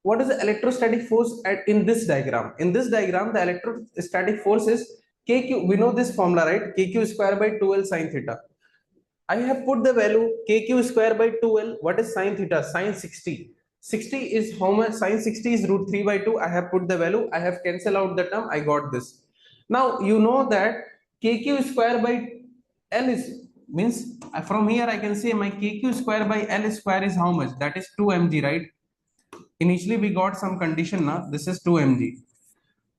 A: what is the electrostatic force at in this diagram? In this diagram, the electrostatic force is kq. We know this formula, right? Kq square by 2l sine theta. I have put the value kq square by 2l. What is sine theta? Sine 60. 60 is how much? Sine 60 is root 3 by 2. I have put the value. I have cancelled out the term. I got this. Now you know that kq square by l is, means from here I can say my kq square by l square is how much? That is 2 mg, right? Initially we got some condition now. This is 2 mg.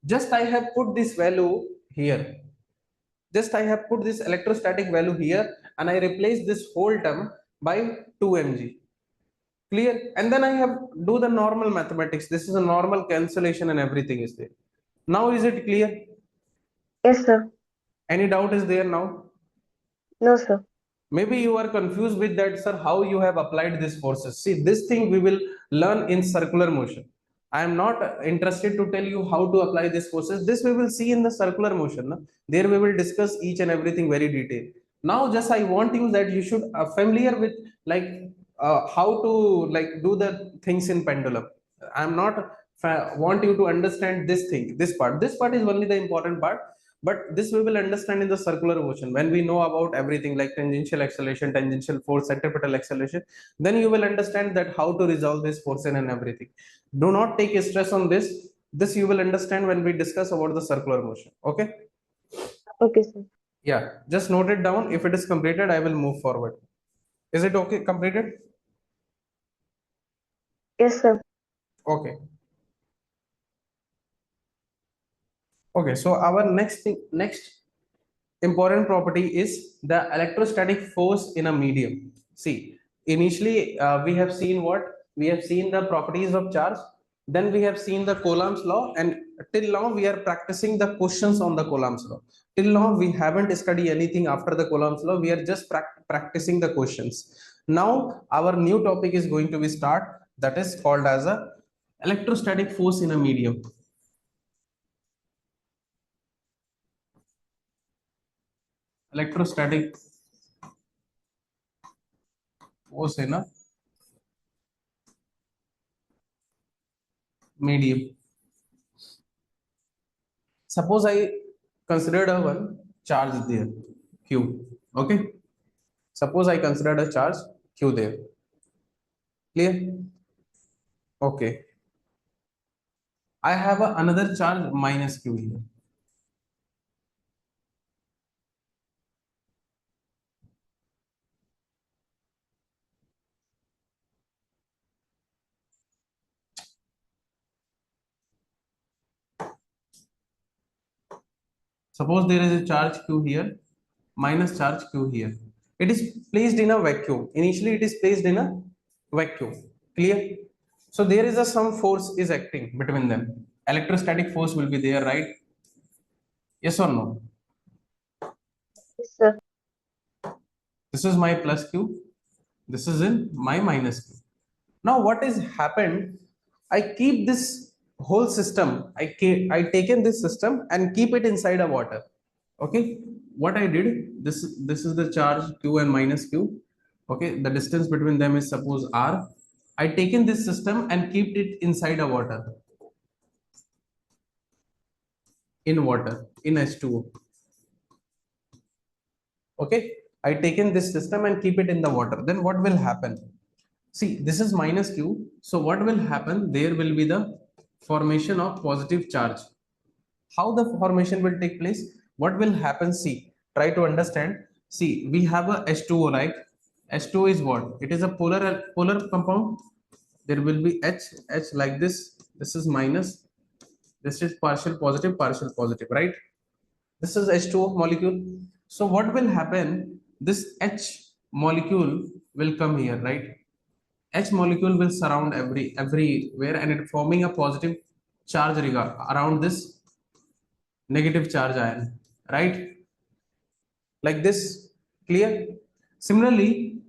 A: Just I have put this value here. Just I have put this electrostatic value here and I replace this whole term by 2 mg. Clear? And then I have do the normal mathematics. This is a normal cancellation and everything is there. Now is it clear?
B: Yes, sir.
A: Any doubt is there now?
B: No, sir.
A: Maybe you are confused with that, sir, how you have applied these forces. See, this thing we will learn in circular motion. I am not interested to tell you how to apply these forces. This we will see in the circular motion. Na? There we will discuss each and everything very detailed. Now, just I want you that you should familiar with like how to like do the things in pendulum. I am not want you to understand this thing, this part. This part is only the important part, but this we will understand in the circular motion. When we know about everything like tangential acceleration, tangential force, centripetal acceleration, then you will understand that how to resolve this force and everything. Do not take stress on this you will understand when we discuss about the circular motion. Okay?
B: Okay, sir.
A: Yeah, just note it down. If it is completed, I will move forward. Is it okay? Completed?
B: Yes, sir.
A: Okay. Okay, so our next important property is the electrostatic force in a medium. See, initially we have seen what? We have seen the properties of charge, then we have seen the Coulomb's law, and till now we are practicing the questions on the Coulomb's law. Till now we haven't studied anything after the Coulomb's law. We are just practicing the questions. Now our new topic is going to be start, that is called as a electrostatic force in a medium. Electrostatic force in a medium. Suppose I considered a one charge there, Q. Okay. Suppose I considered a charge Q there. Clear? Okay. I have another charge minus Q here. Suppose there is a charge Q here, minus charge Q here. It is placed in a vacuum. Initially, it is placed in a vacuum. Clear? So there is a some force is acting between them. Electrostatic force will be there, right? Yes or no?
B: Yes, sir.
A: This is my plus Q. This is in my minus Q. Now what is happened? I keep this whole system. I taken this system and keep it inside a water. Okay. What I did, this is the charge Q and minus Q. Okay. The distance between them is suppose R. I taken this system and kept it inside a water. In water. In H2O. Okay. I taken this system and keep it in the water. Then what will happen? See, this is minus Q. So what will happen? There will be the formation of positive charge. How the formation will take place? What will happen? See, try to understand. See, we have a H2O, like H2O is what? It is a polar compound. There will be H like this. This is minus. This is partial positive, right? This is H2O molecule. So what will happen? This H molecule will come here, right? H molecule will surround everywhere and it forming a positive charge around this negative charge ion, right? Like this. Clear? Similarly,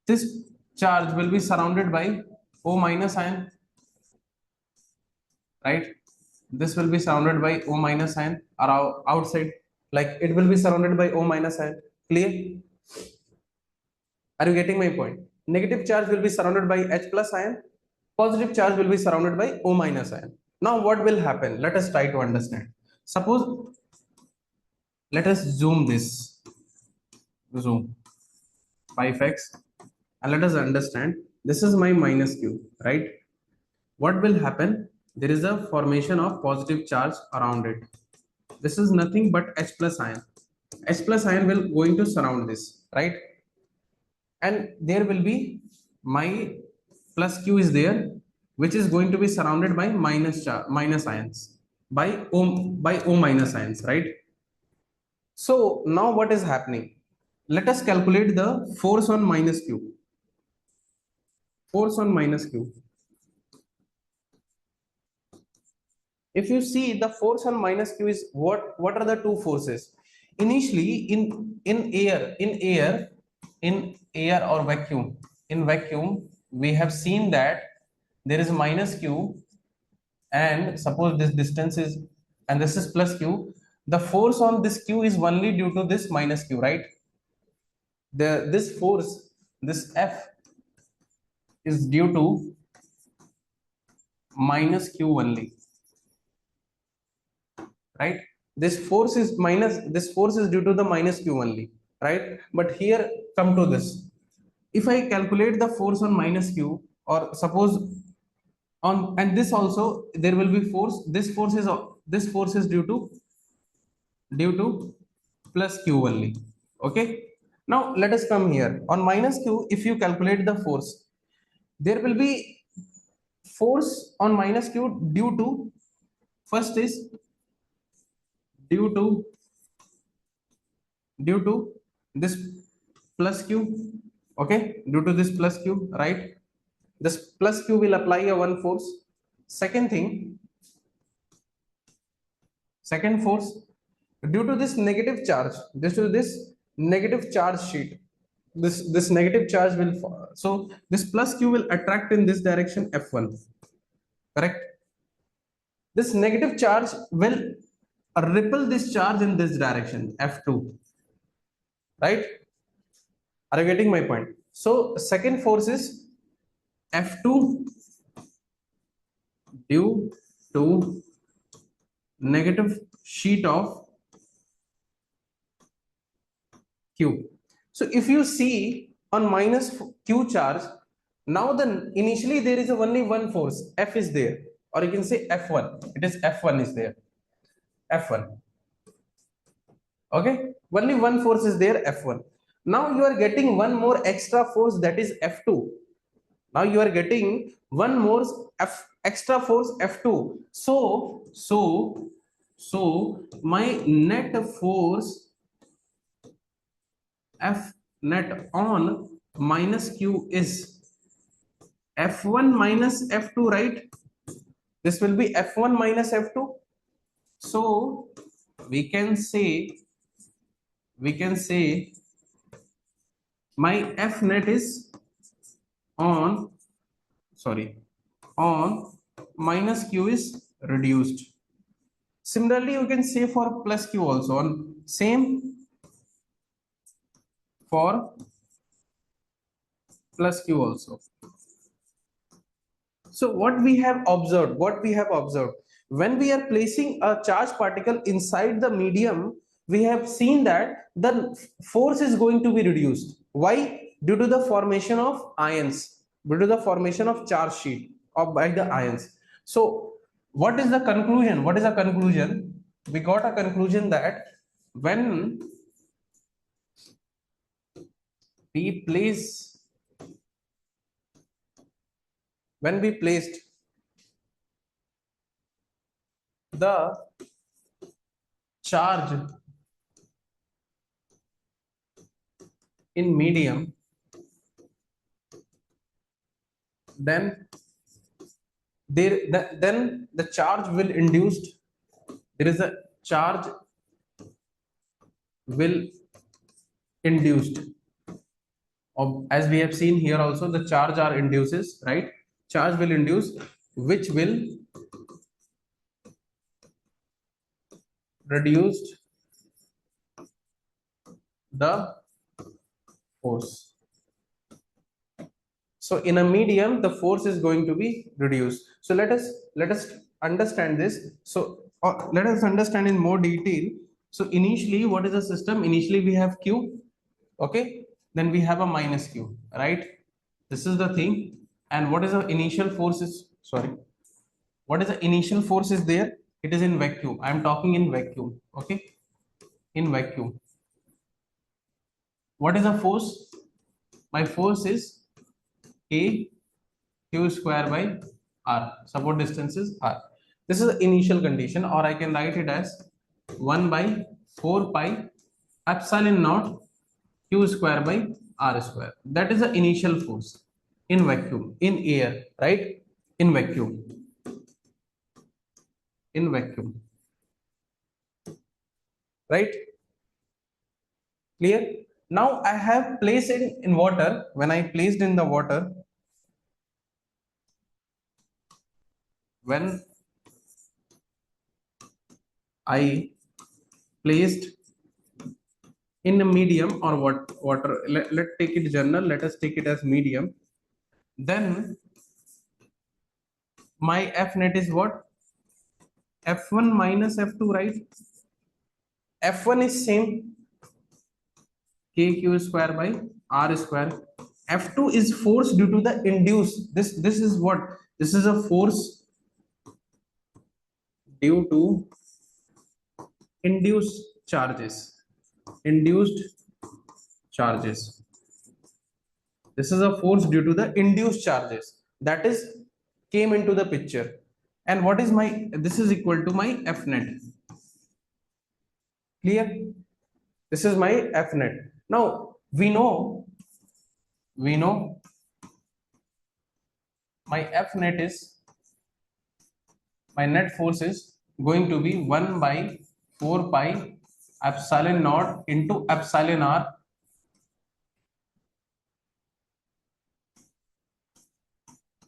A: this charge will be surrounded by O minus ion, right? This will be surrounded by O minus ion around outside, like it will be surrounded by O minus ion. Clear? Are you getting my point? Negative charge will be surrounded by H plus ion. Positive charge will be surrounded by O minus ion. Now what will happen? Let us try to understand. Suppose, let us zoom this, zoom 5x, and let us understand this is my minus q, right? What will happen? There is a formation of positive charge around it. This is nothing but H plus ion. H plus ion will going to surround this, right? And there will be my plus q is there, which is going to be surrounded by minus ions by o minus ions, right? So now what is happening? Let us calculate the force on minus q. Force on minus q. If you see the force on minus q is what are the two forces? Initially in air or vacuum, in vacuum we have seen that there is minus q, and suppose this distance is, and this is plus q, the force on this q is only due to this minus q, right? This force, this F, is due to minus q only, right? This force is due to the minus q only, right? But here, come to this, if I calculate the force on minus q, or suppose on, and this also there will be force, this force is due to plus q only. Okay, now let us come here on minus q. If you calculate the force, there will be force on minus q due to, first is due to due to this plus q. Okay, due to this plus q, right? This plus q will apply a one force. Second thing, second force, due to this negative charge, this negative charge sheet, this negative charge will so this plus q will attract in this direction f1, correct? This negative charge will ripple this charge in this direction f2, right? Are you getting my point? So second force is f2 due to negative sheet of q. So if you see on minus q charge, now then initially there is only one force, F is there, or you can say F1. It is F1 is there, F1. Okay, only one force is there, F1. Now you are getting one more extra force, that is F2. Now you are getting one more extra force, F2. So my net force F net on minus q is F1 minus F2, right? This will be F1 minus F2. So we can say my F net is on, sorry, on minus q is reduced. Similarly, you can say for plus q also, on same for plus q also. So what we have observed, when we are placing a charged particle inside the medium, we have seen that the force is going to be reduced. Why? Due to the formation of ions, due to the formation of charge sheet or by the ions. So what is the conclusion? What is the conclusion? We got a conclusion that when we place, when we placed the charge in medium, then then the charge will induced, there is a charge will induced As we have seen here also, the charge are induces, right? Charge will induce, which will reduce the force. So in a medium, the force is going to be reduced. So let us understand this. So let us understand in more detail. So initially, what is the system? Initially, we have Q, okay? Then we have a minus Q, right? This is the thing. And what is the initial force is, sorry, what is the initial force is there? It is in vacuum. I am talking in vacuum, okay? In vacuum, what is the force? My force is K Q square by R. Support distance is R. This is the initial condition, or I can write it as 1 by 4 pi epsilon naught Q square by R square. That is the initial force in vacuum, in air, right? In vacuum, in vacuum, right? Clear? Now I have placed it in water. When I placed in the water, when I placed in a medium, or what water, let take it general, let us take it as medium, then my f net is what? F1 minus F2, right? F1 is same, KQ square by R square. F2 is force due to the induce. This is what? This is a force due to induced charges. Induced charges. This is a force due to the induced charges that is came into the picture. And what is my, this is equal to my F net. Clear? This is my F net. Now we know my F net is, my net force is going to be 1 by 4 pi epsilon naught into epsilon R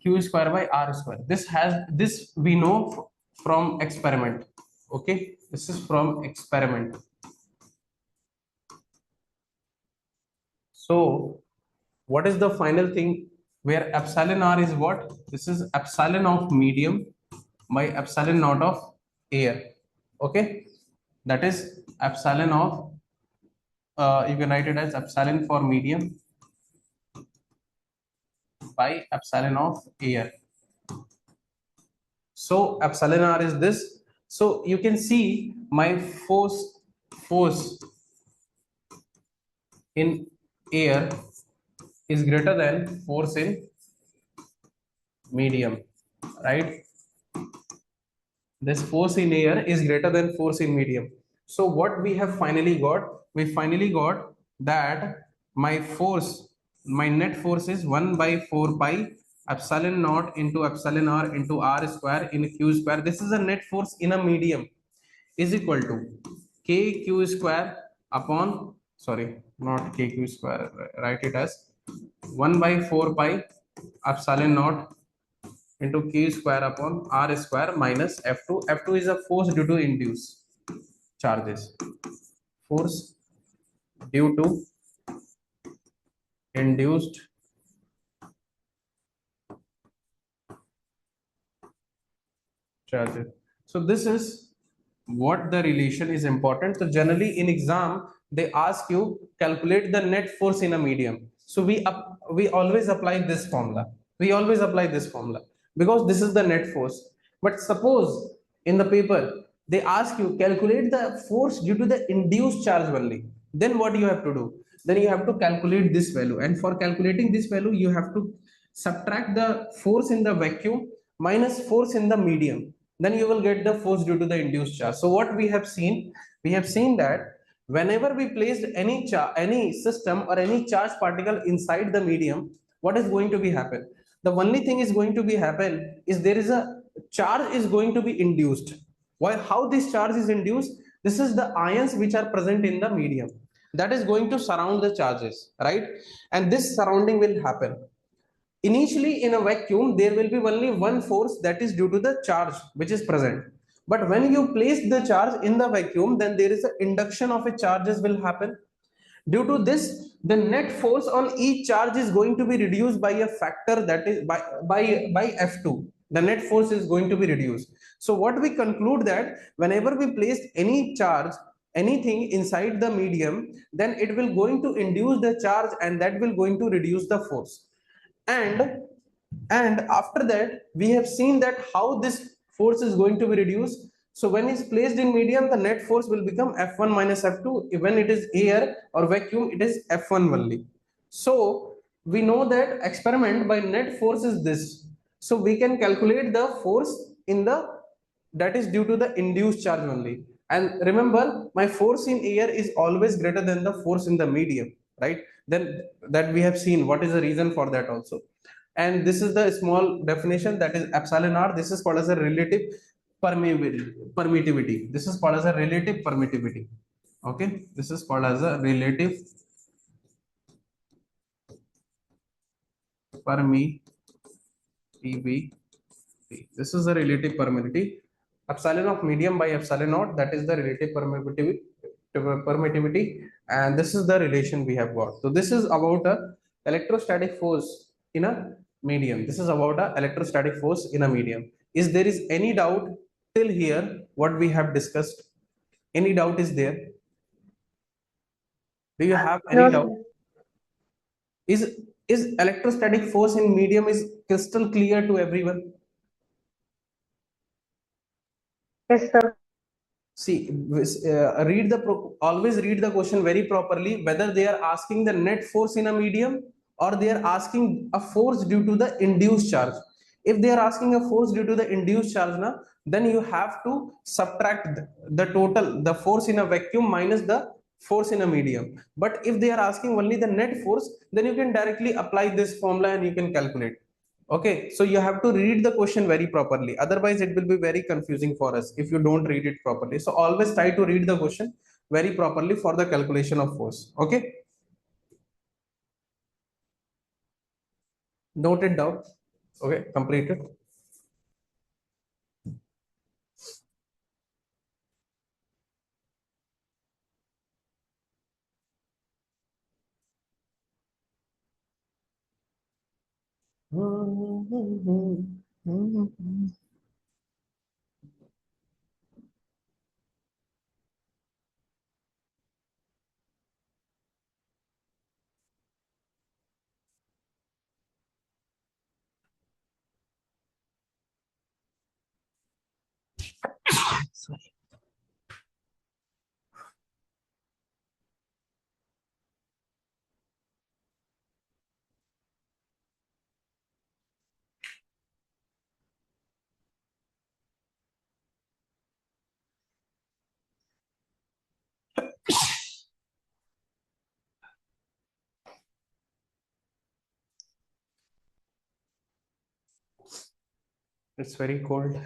A: Q square by R square. This we know from experiment. Okay, this is from experiment. So what is the final thing where epsilon R is what? This is epsilon of medium by epsilon naught of air. Okay, that is epsilon of, you can write it as epsilon for medium by epsilon of air. So epsilon R is this. So you can see my force in air is greater than force in medium, right? This force in air is greater than force in medium. So what we have finally got? We finally got that my force, my net force is 1 by 4 pi epsilon naught into epsilon R into R square in Q square. This is a net force in a medium, is equal to KQ square upon, sorry, not KQ square, write it as 1 by 4 pi epsilon naught into Q square upon R square minus F2. F2 is a force due to induce charges. Force due to induced charges. So this is what the relation is important. So generally in exam, they ask you calculate the net force in a medium. So we always apply this formula. We always apply this formula because this is the net force. But suppose in the paper they ask you calculate the force due to the induced charge only. Then what you have to do? Then you have to calculate this value, and for calculating this value, you have to subtract the force in the vacuum minus force in the medium. Then you will get the force due to the induced charge. So what we have seen? We have seen that whenever we placed any system or any charge particle inside the medium, what is going to be happen? The only thing is going to be happen is there is a charge is going to be induced. Why? How this charge is induced? This is the ions which are present in the medium. that is going to surround the charges, right? And this surrounding will happen. Initially, in a vacuum, there will be only one force, that is due to the charge which is present. But when you place the charge in the vacuum, then there is an induction of a charges will happen. Due to this, the net force on each charge is going to be reduced by a factor, that is by F2. The net force is going to be reduced. So what we conclude, that whenever we place any charge, anything inside the medium, then it will going to induce the charge, and that will going to reduce the force. And and after that, we have seen that how this force is going to be reduced. So when it's placed in medium, the net force will become F1 minus F2. When it is air or vacuum, it is F1 only. So we know that experiment by net force is this. So we can calculate the force in the, that is due to the induced charge only. And remember, my force in air is always greater than the force in the medium, right? Then that we have seen what is the reason for that also. And this is the small definition, that is epsilon r. This is called as a relative permittivity. This is called as a relative permittivity. Okay, this is called as a relative permittivity. This is the relative permittivity. Epsilon of medium by epsilon naught, that is the relative permittivity, and this is the relation we have got. So this is about a electrostatic force in a medium. This is about a electrostatic force in a medium. Is there is any doubt till here what we have discussed? Any doubt is there? Do you have any
B: No,
A: doubt?
B: sir.
A: Is electrostatic force in medium is crystal clear to everyone?
B: Yes, sir.
A: See, always read the question very properly, whether they are asking the net force in a medium or they are asking a force due to the induced charge. If they are asking a force due to the induced charge now, then you have to subtract the total, the force in a vacuum minus the force in a medium. But if they are asking only the net force, then you can directly apply this formula and you can calculate. Okay, so you have to read the question very properly. Otherwise, it will be very confusing for us if you don't read it properly. So always try to read the question very properly for the calculation of force. Okay, note it down. Okay, completed. It's very cold.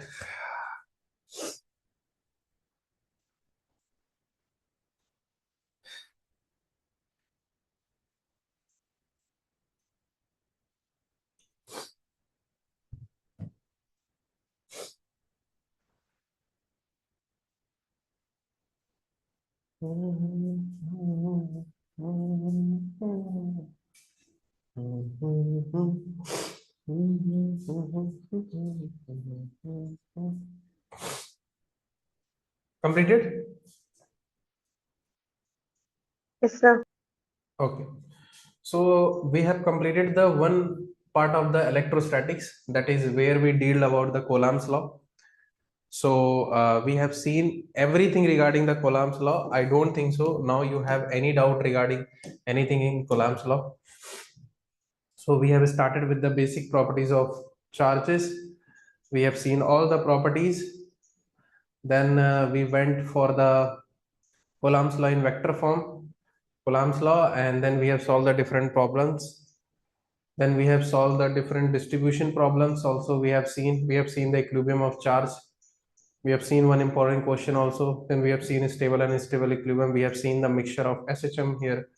A: Completed?
B: Yes, sir.
A: Okay. So we have completed the one part of the electrostatics, that is where we deal about the Coulomb's law. So we have seen everything regarding the Coulomb's law. I don't think so. Now you have any doubt regarding anything in Coulomb's law. So we have started with the basic properties of charges. We have seen all the properties. Then we went for the Coulomb's law in vector form, Coulomb's law, and then we have solved the different problems. Then we have solved the different distribution problems. Also, we have seen the equilibrium of charge. We have seen one important question also. Then we have seen stable and unstable equilibrium. We have seen the mixture of SHM here.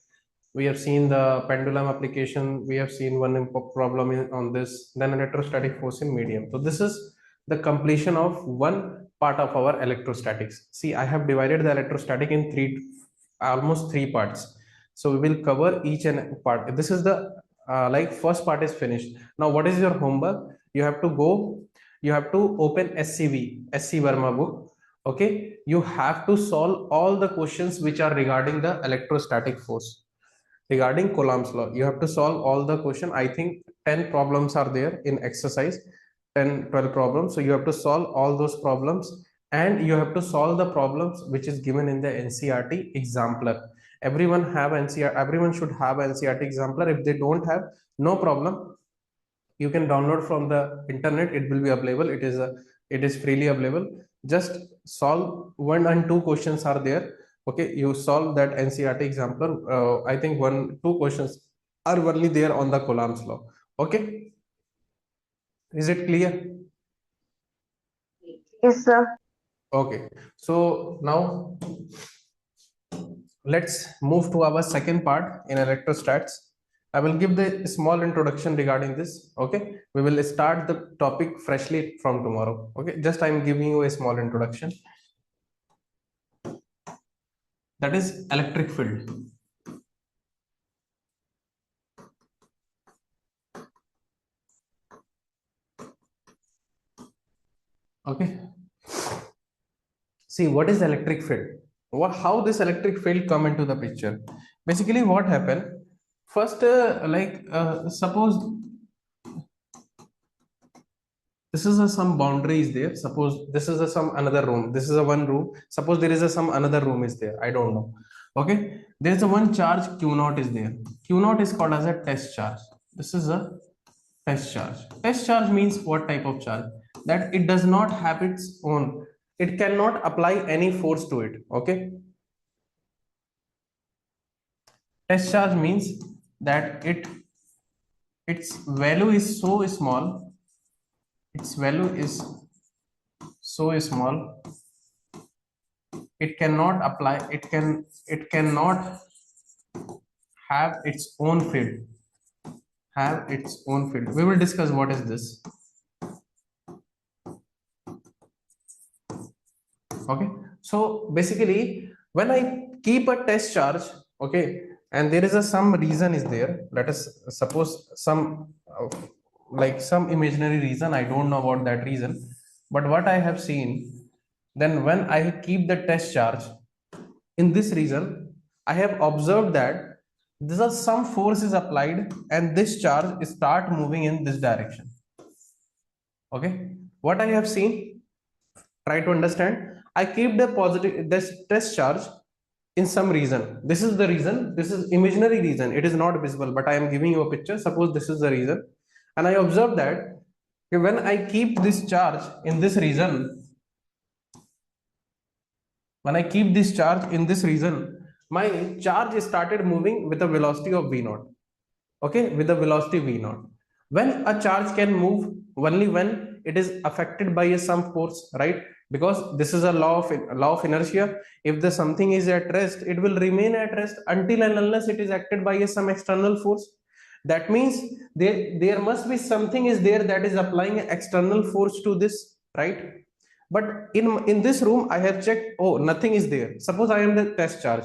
A: We have seen the pendulum application. We have seen one problem on this. Then electrostatic force in medium. So this is the completion of one part of our electrostatics. See, I have divided the electrostatic in almost three parts. So we will cover each and part. This is the like first part is finished. Now, what is your homework? You have to go. You have to open SC Verma book. Okay, you have to solve all the questions which are regarding the electrostatic force, regarding Coulomb's law. You have to solve all the question. I think 10 problems are there in exercise, 10-12 problems. So you have to solve all those problems, and you have to solve the problems which is given in the NCRT exemplar. Everyone should have NCRT exemplar. If they don't have, no problem, you can download from the internet. It will be available. It is freely available. Just solve one and two questions are there. Okay, you solve that NCRT example. I think one two questions are only there on the Coulomb's law. Okay, is it clear?
B: Yes, sir.
A: Okay, so now let's move to our second part in electrostats. I will give the small introduction regarding this. Okay, we will start the topic freshly from tomorrow. Okay, just I'm giving you a small introduction. That is electric field. Okay, see what is electric field. How this electric field come into the picture? Basically, what happened? First, suppose this is some boundary is there. Suppose this is some another room. This is a one room. Suppose there is some another room is there. I don't know. Okay, there is a one charge Q naught is there. Q naught is called as a test charge. This is a test charge. Test charge means what type of charge? That it does not have its own. It cannot apply any force to it. Okay, test charge means that its value is so small. Its value is so small, it cannot apply, it cannot have its own field, we will discuss what is this. Okay, so basically when I keep a test charge, okay, and there is some reason is there, let us suppose some like some imaginary reason, I don't know about that reason, but what I have seen, then when I keep the test charge in this region, I have observed that there is some force is applied and this charge start moving in this direction. Okay, what I have seen, try to understand. I keep the positive this test charge in some reason. This is the reason, this is imaginary reason, it is not visible, but I am giving you a picture. Suppose this is the reason, and I observe that when I keep this charge in this region, when I keep this charge in this region, my charge started moving with a velocity of v naught. Okay, with the velocity v naught. When a charge can move, only when it is affected by some force, right? Because this is a law of inertia. If the something is at rest, it will remain at rest until and unless it is acted by some external force. That means there must be something is there that is applying external force to this, right? But in this room I have checked, oh, nothing is there. Suppose I am the test charge,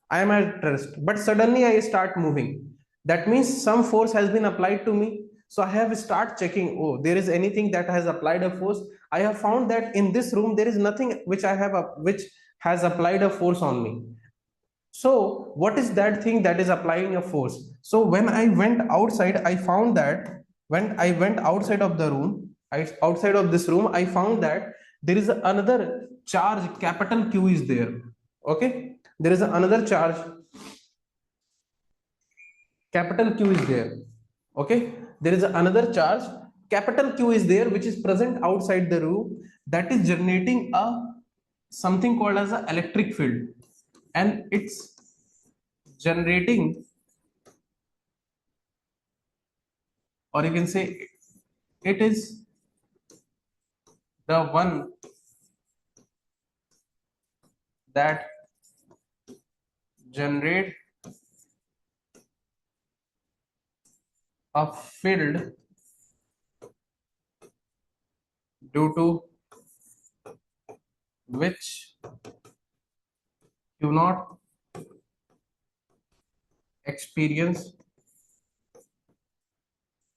A: I am at rest, but suddenly I start moving. That means some force has been applied to me. So I have start checking, oh, there is anything that has applied a force. I have found that in this room there is nothing which which has applied a force on me. So what is that thing that is applying a force? So when I went outside, I found that when I went outside of the room, outside of this room, I found that there is another charge, capital Q is there. Okay, there is another charge, capital Q is there. Okay, there is another charge, capital Q is there, which is present outside the room, that is generating a something called as an electric field, and it's generating, or you can say it is the one that generate a field due to which do not experience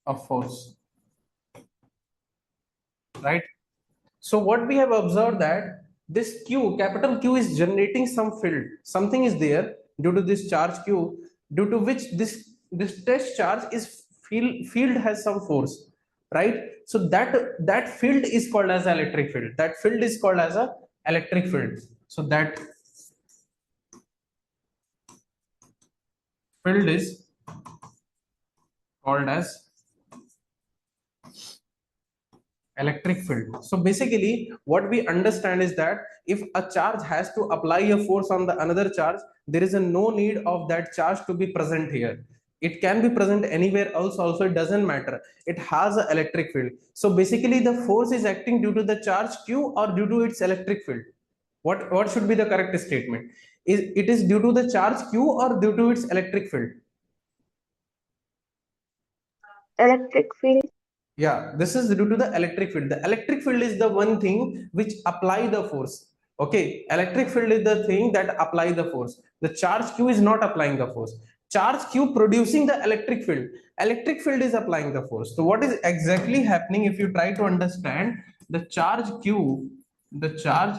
A: a force, right? So what we have observed that this Q, capital Q, is generating some field. Something is there due to this charge Q, due to which this test charge is field has some force, right? So that field is called as electric field. That field is called as a electric field. So that field is called as electric field. So basically what we understand is that if a charge has to apply a force on the another charge, there is a no need of that charge to be present here. It can be present anywhere else also, it doesn't matter. It has an electric field. So basically the force is acting due to the charge Q or due to its electric field. What should be the correct statement? Is it is due to the charge Q or due to its electric field?
B: Electric field.
A: Yeah, this is due to the electric field. The electric field is the one thing which apply the force. Okay, electric field is the thing that apply the force. The charge Q is not applying the force. Charge Q producing the electric field. Electric field is applying the force. So what is exactly happening if you try to understand the charge Q, the charge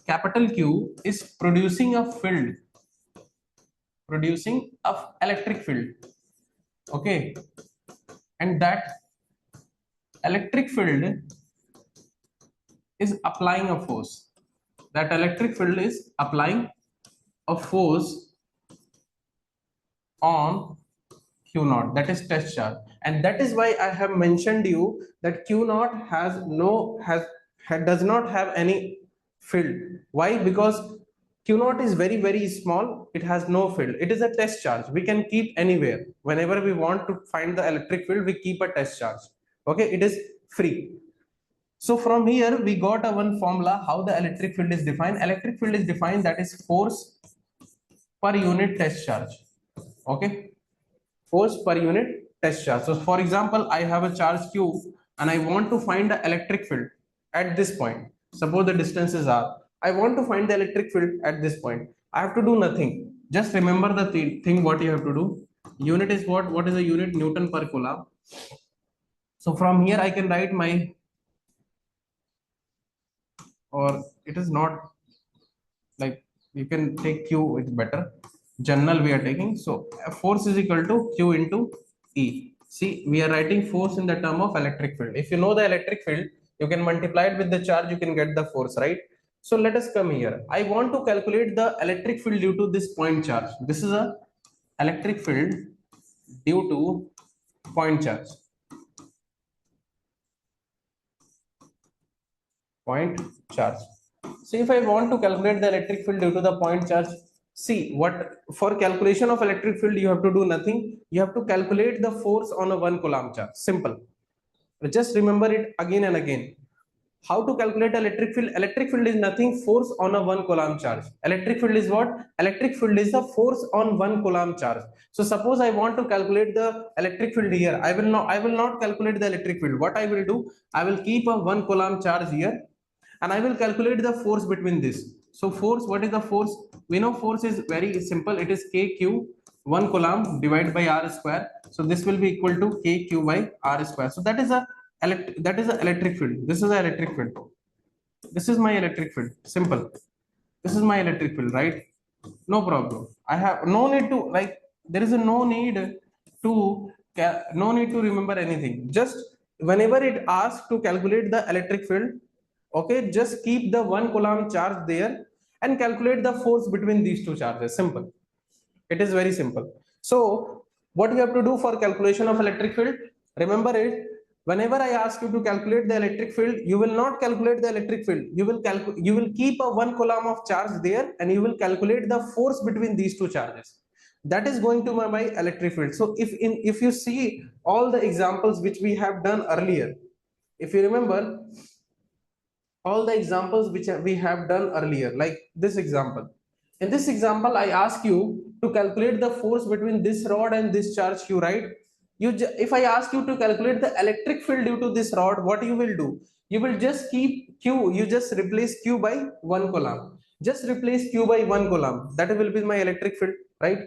A: capital Q is producing a field, producing a electric field. Okay, and that electric field is applying a force. That electric field is applying a force on Q naught, that is test charge, and that is why I have mentioned you that Q naught does not have any field. Why? Because Q naught is very small, it has no field, it is a test charge, we can keep anywhere. Whenever we want to find the electric field, we keep a test charge. Okay, it is free. So from here we got a one formula how the electric field is defined. Electric field is defined, that is force per unit test charge. Okay, force per unit test charge. So for example, I have a charge Q and I want to find the electric field at this point. Suppose the distances are. I want to find the electric field at this point. I have to do nothing. Just remember the thing what you have to do. Unit is what? What is the unit? Newton per coulomb. So from here I can write my, or it is not like, you can take Q, it's better. General we are taking. So force is equal to Q into E. See, we are writing force in the term of electric field. If you know the electric field, you can multiply it with the charge, you can get the force, right? So let us come here. I want to calculate the electric field due to this point charge. This is a electric field due to point charge. Point charge. So if I want to calculate the electric field due to the point charge, see what for calculation of electric field you have to do nothing. You have to calculate the force on a 1 coulomb charge. Simple. Just remember it again and again. How to calculate electric field? Electric field is nothing, force on a 1 coulomb charge. Electric field is what? Electric field is the force on 1 coulomb charge. So suppose I want to calculate the electric field here. I will not calculate the electric field. What I will do? I will keep a 1 coulomb charge here and I will calculate the force between this. So force, what is the force? We know force is very simple. It is kq 1 coulomb divided by r square. So this will be equal to kq by r square. So that is a electric field. This is an electric field. This is my electric field. Simple. This is my electric field, right? No problem. I have no need to like. There is a no need to remember anything. Just whenever it asks to calculate the electric field, okay, just keep the 1 coulomb charge there and calculate the force between these two charges. Simple. It is very simple. So what you have to do for calculation of electric field? Remember it. Whenever I ask you to calculate the electric field, you will not calculate the electric field. You will keep a 1 coulomb of charge there and you will calculate the force between these two charges. That is going to be my electric field. So if you see all the examples which we have done earlier, if you remember, all the examples which we have done earlier, like this example. In this example, I ask you to calculate the force between this rod and this charge q, right? If I ask you to calculate the electric field due to this rod, what you will do? You will just keep q, you just replace q by 1 coulomb. Just replace q by 1 coulomb, that will be my electric field, right?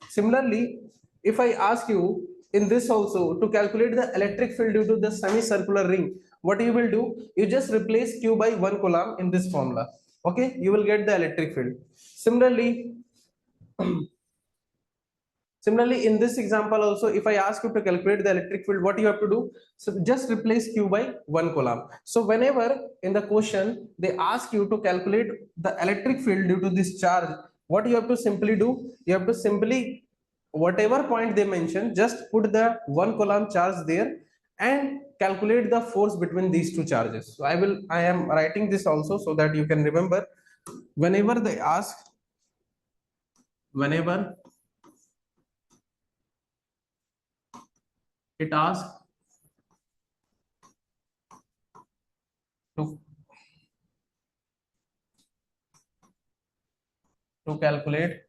A: Similarly, if I ask you in this also to calculate the electric field due to the semicircular ring, what you will do? You just replace q by 1 coulomb in this formula. Okay, you will get the electric field. Similarly, Similarly, in this example also, if I ask you to calculate the electric field, what you have to do? So just replace q by 1 coulomb. So whenever in the question they ask you to calculate the electric field due to this charge, what you have to simply do? You have to simply, whatever point they mention, just put the 1 coulomb charge there and calculate the force between these two charges. So I am writing this also so that you can remember. Whenever they ask, whenever it asks to calculate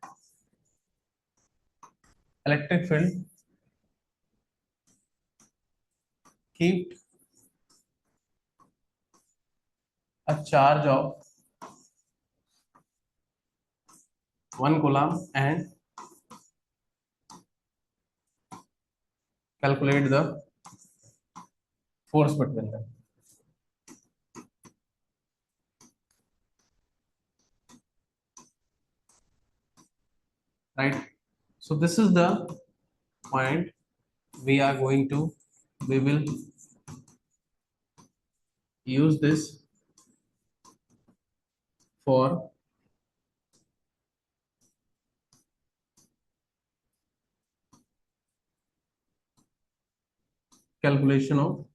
A: electric field, keep a charge of 1 coulomb and calculate the force between them. Right? So this is the point we are going to, we will use this for calculation of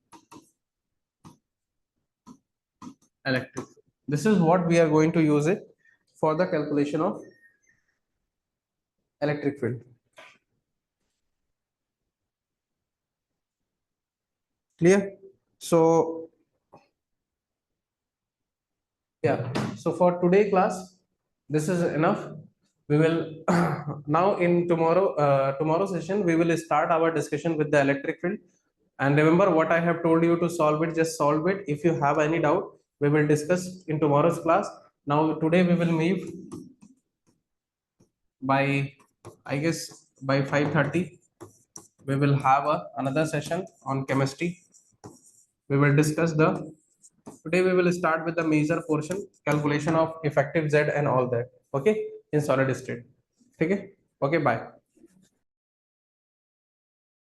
A: electric field. This is what we are going to use it for the calculation of electric field. Clear? So yeah, so for today class, this is enough. We will now in tomorrow session we will start our discussion with the electric field. And remember what I have told you to solve it, just solve it. If you have any doubt, we will discuss in tomorrow's class. Now today we will meet by, I guess, by 5:30. We will have another session on chemistry. We will discuss today we will start with the major portion, calculation of effective Z and all that. Okay, in solid state. Okay, okay, bye.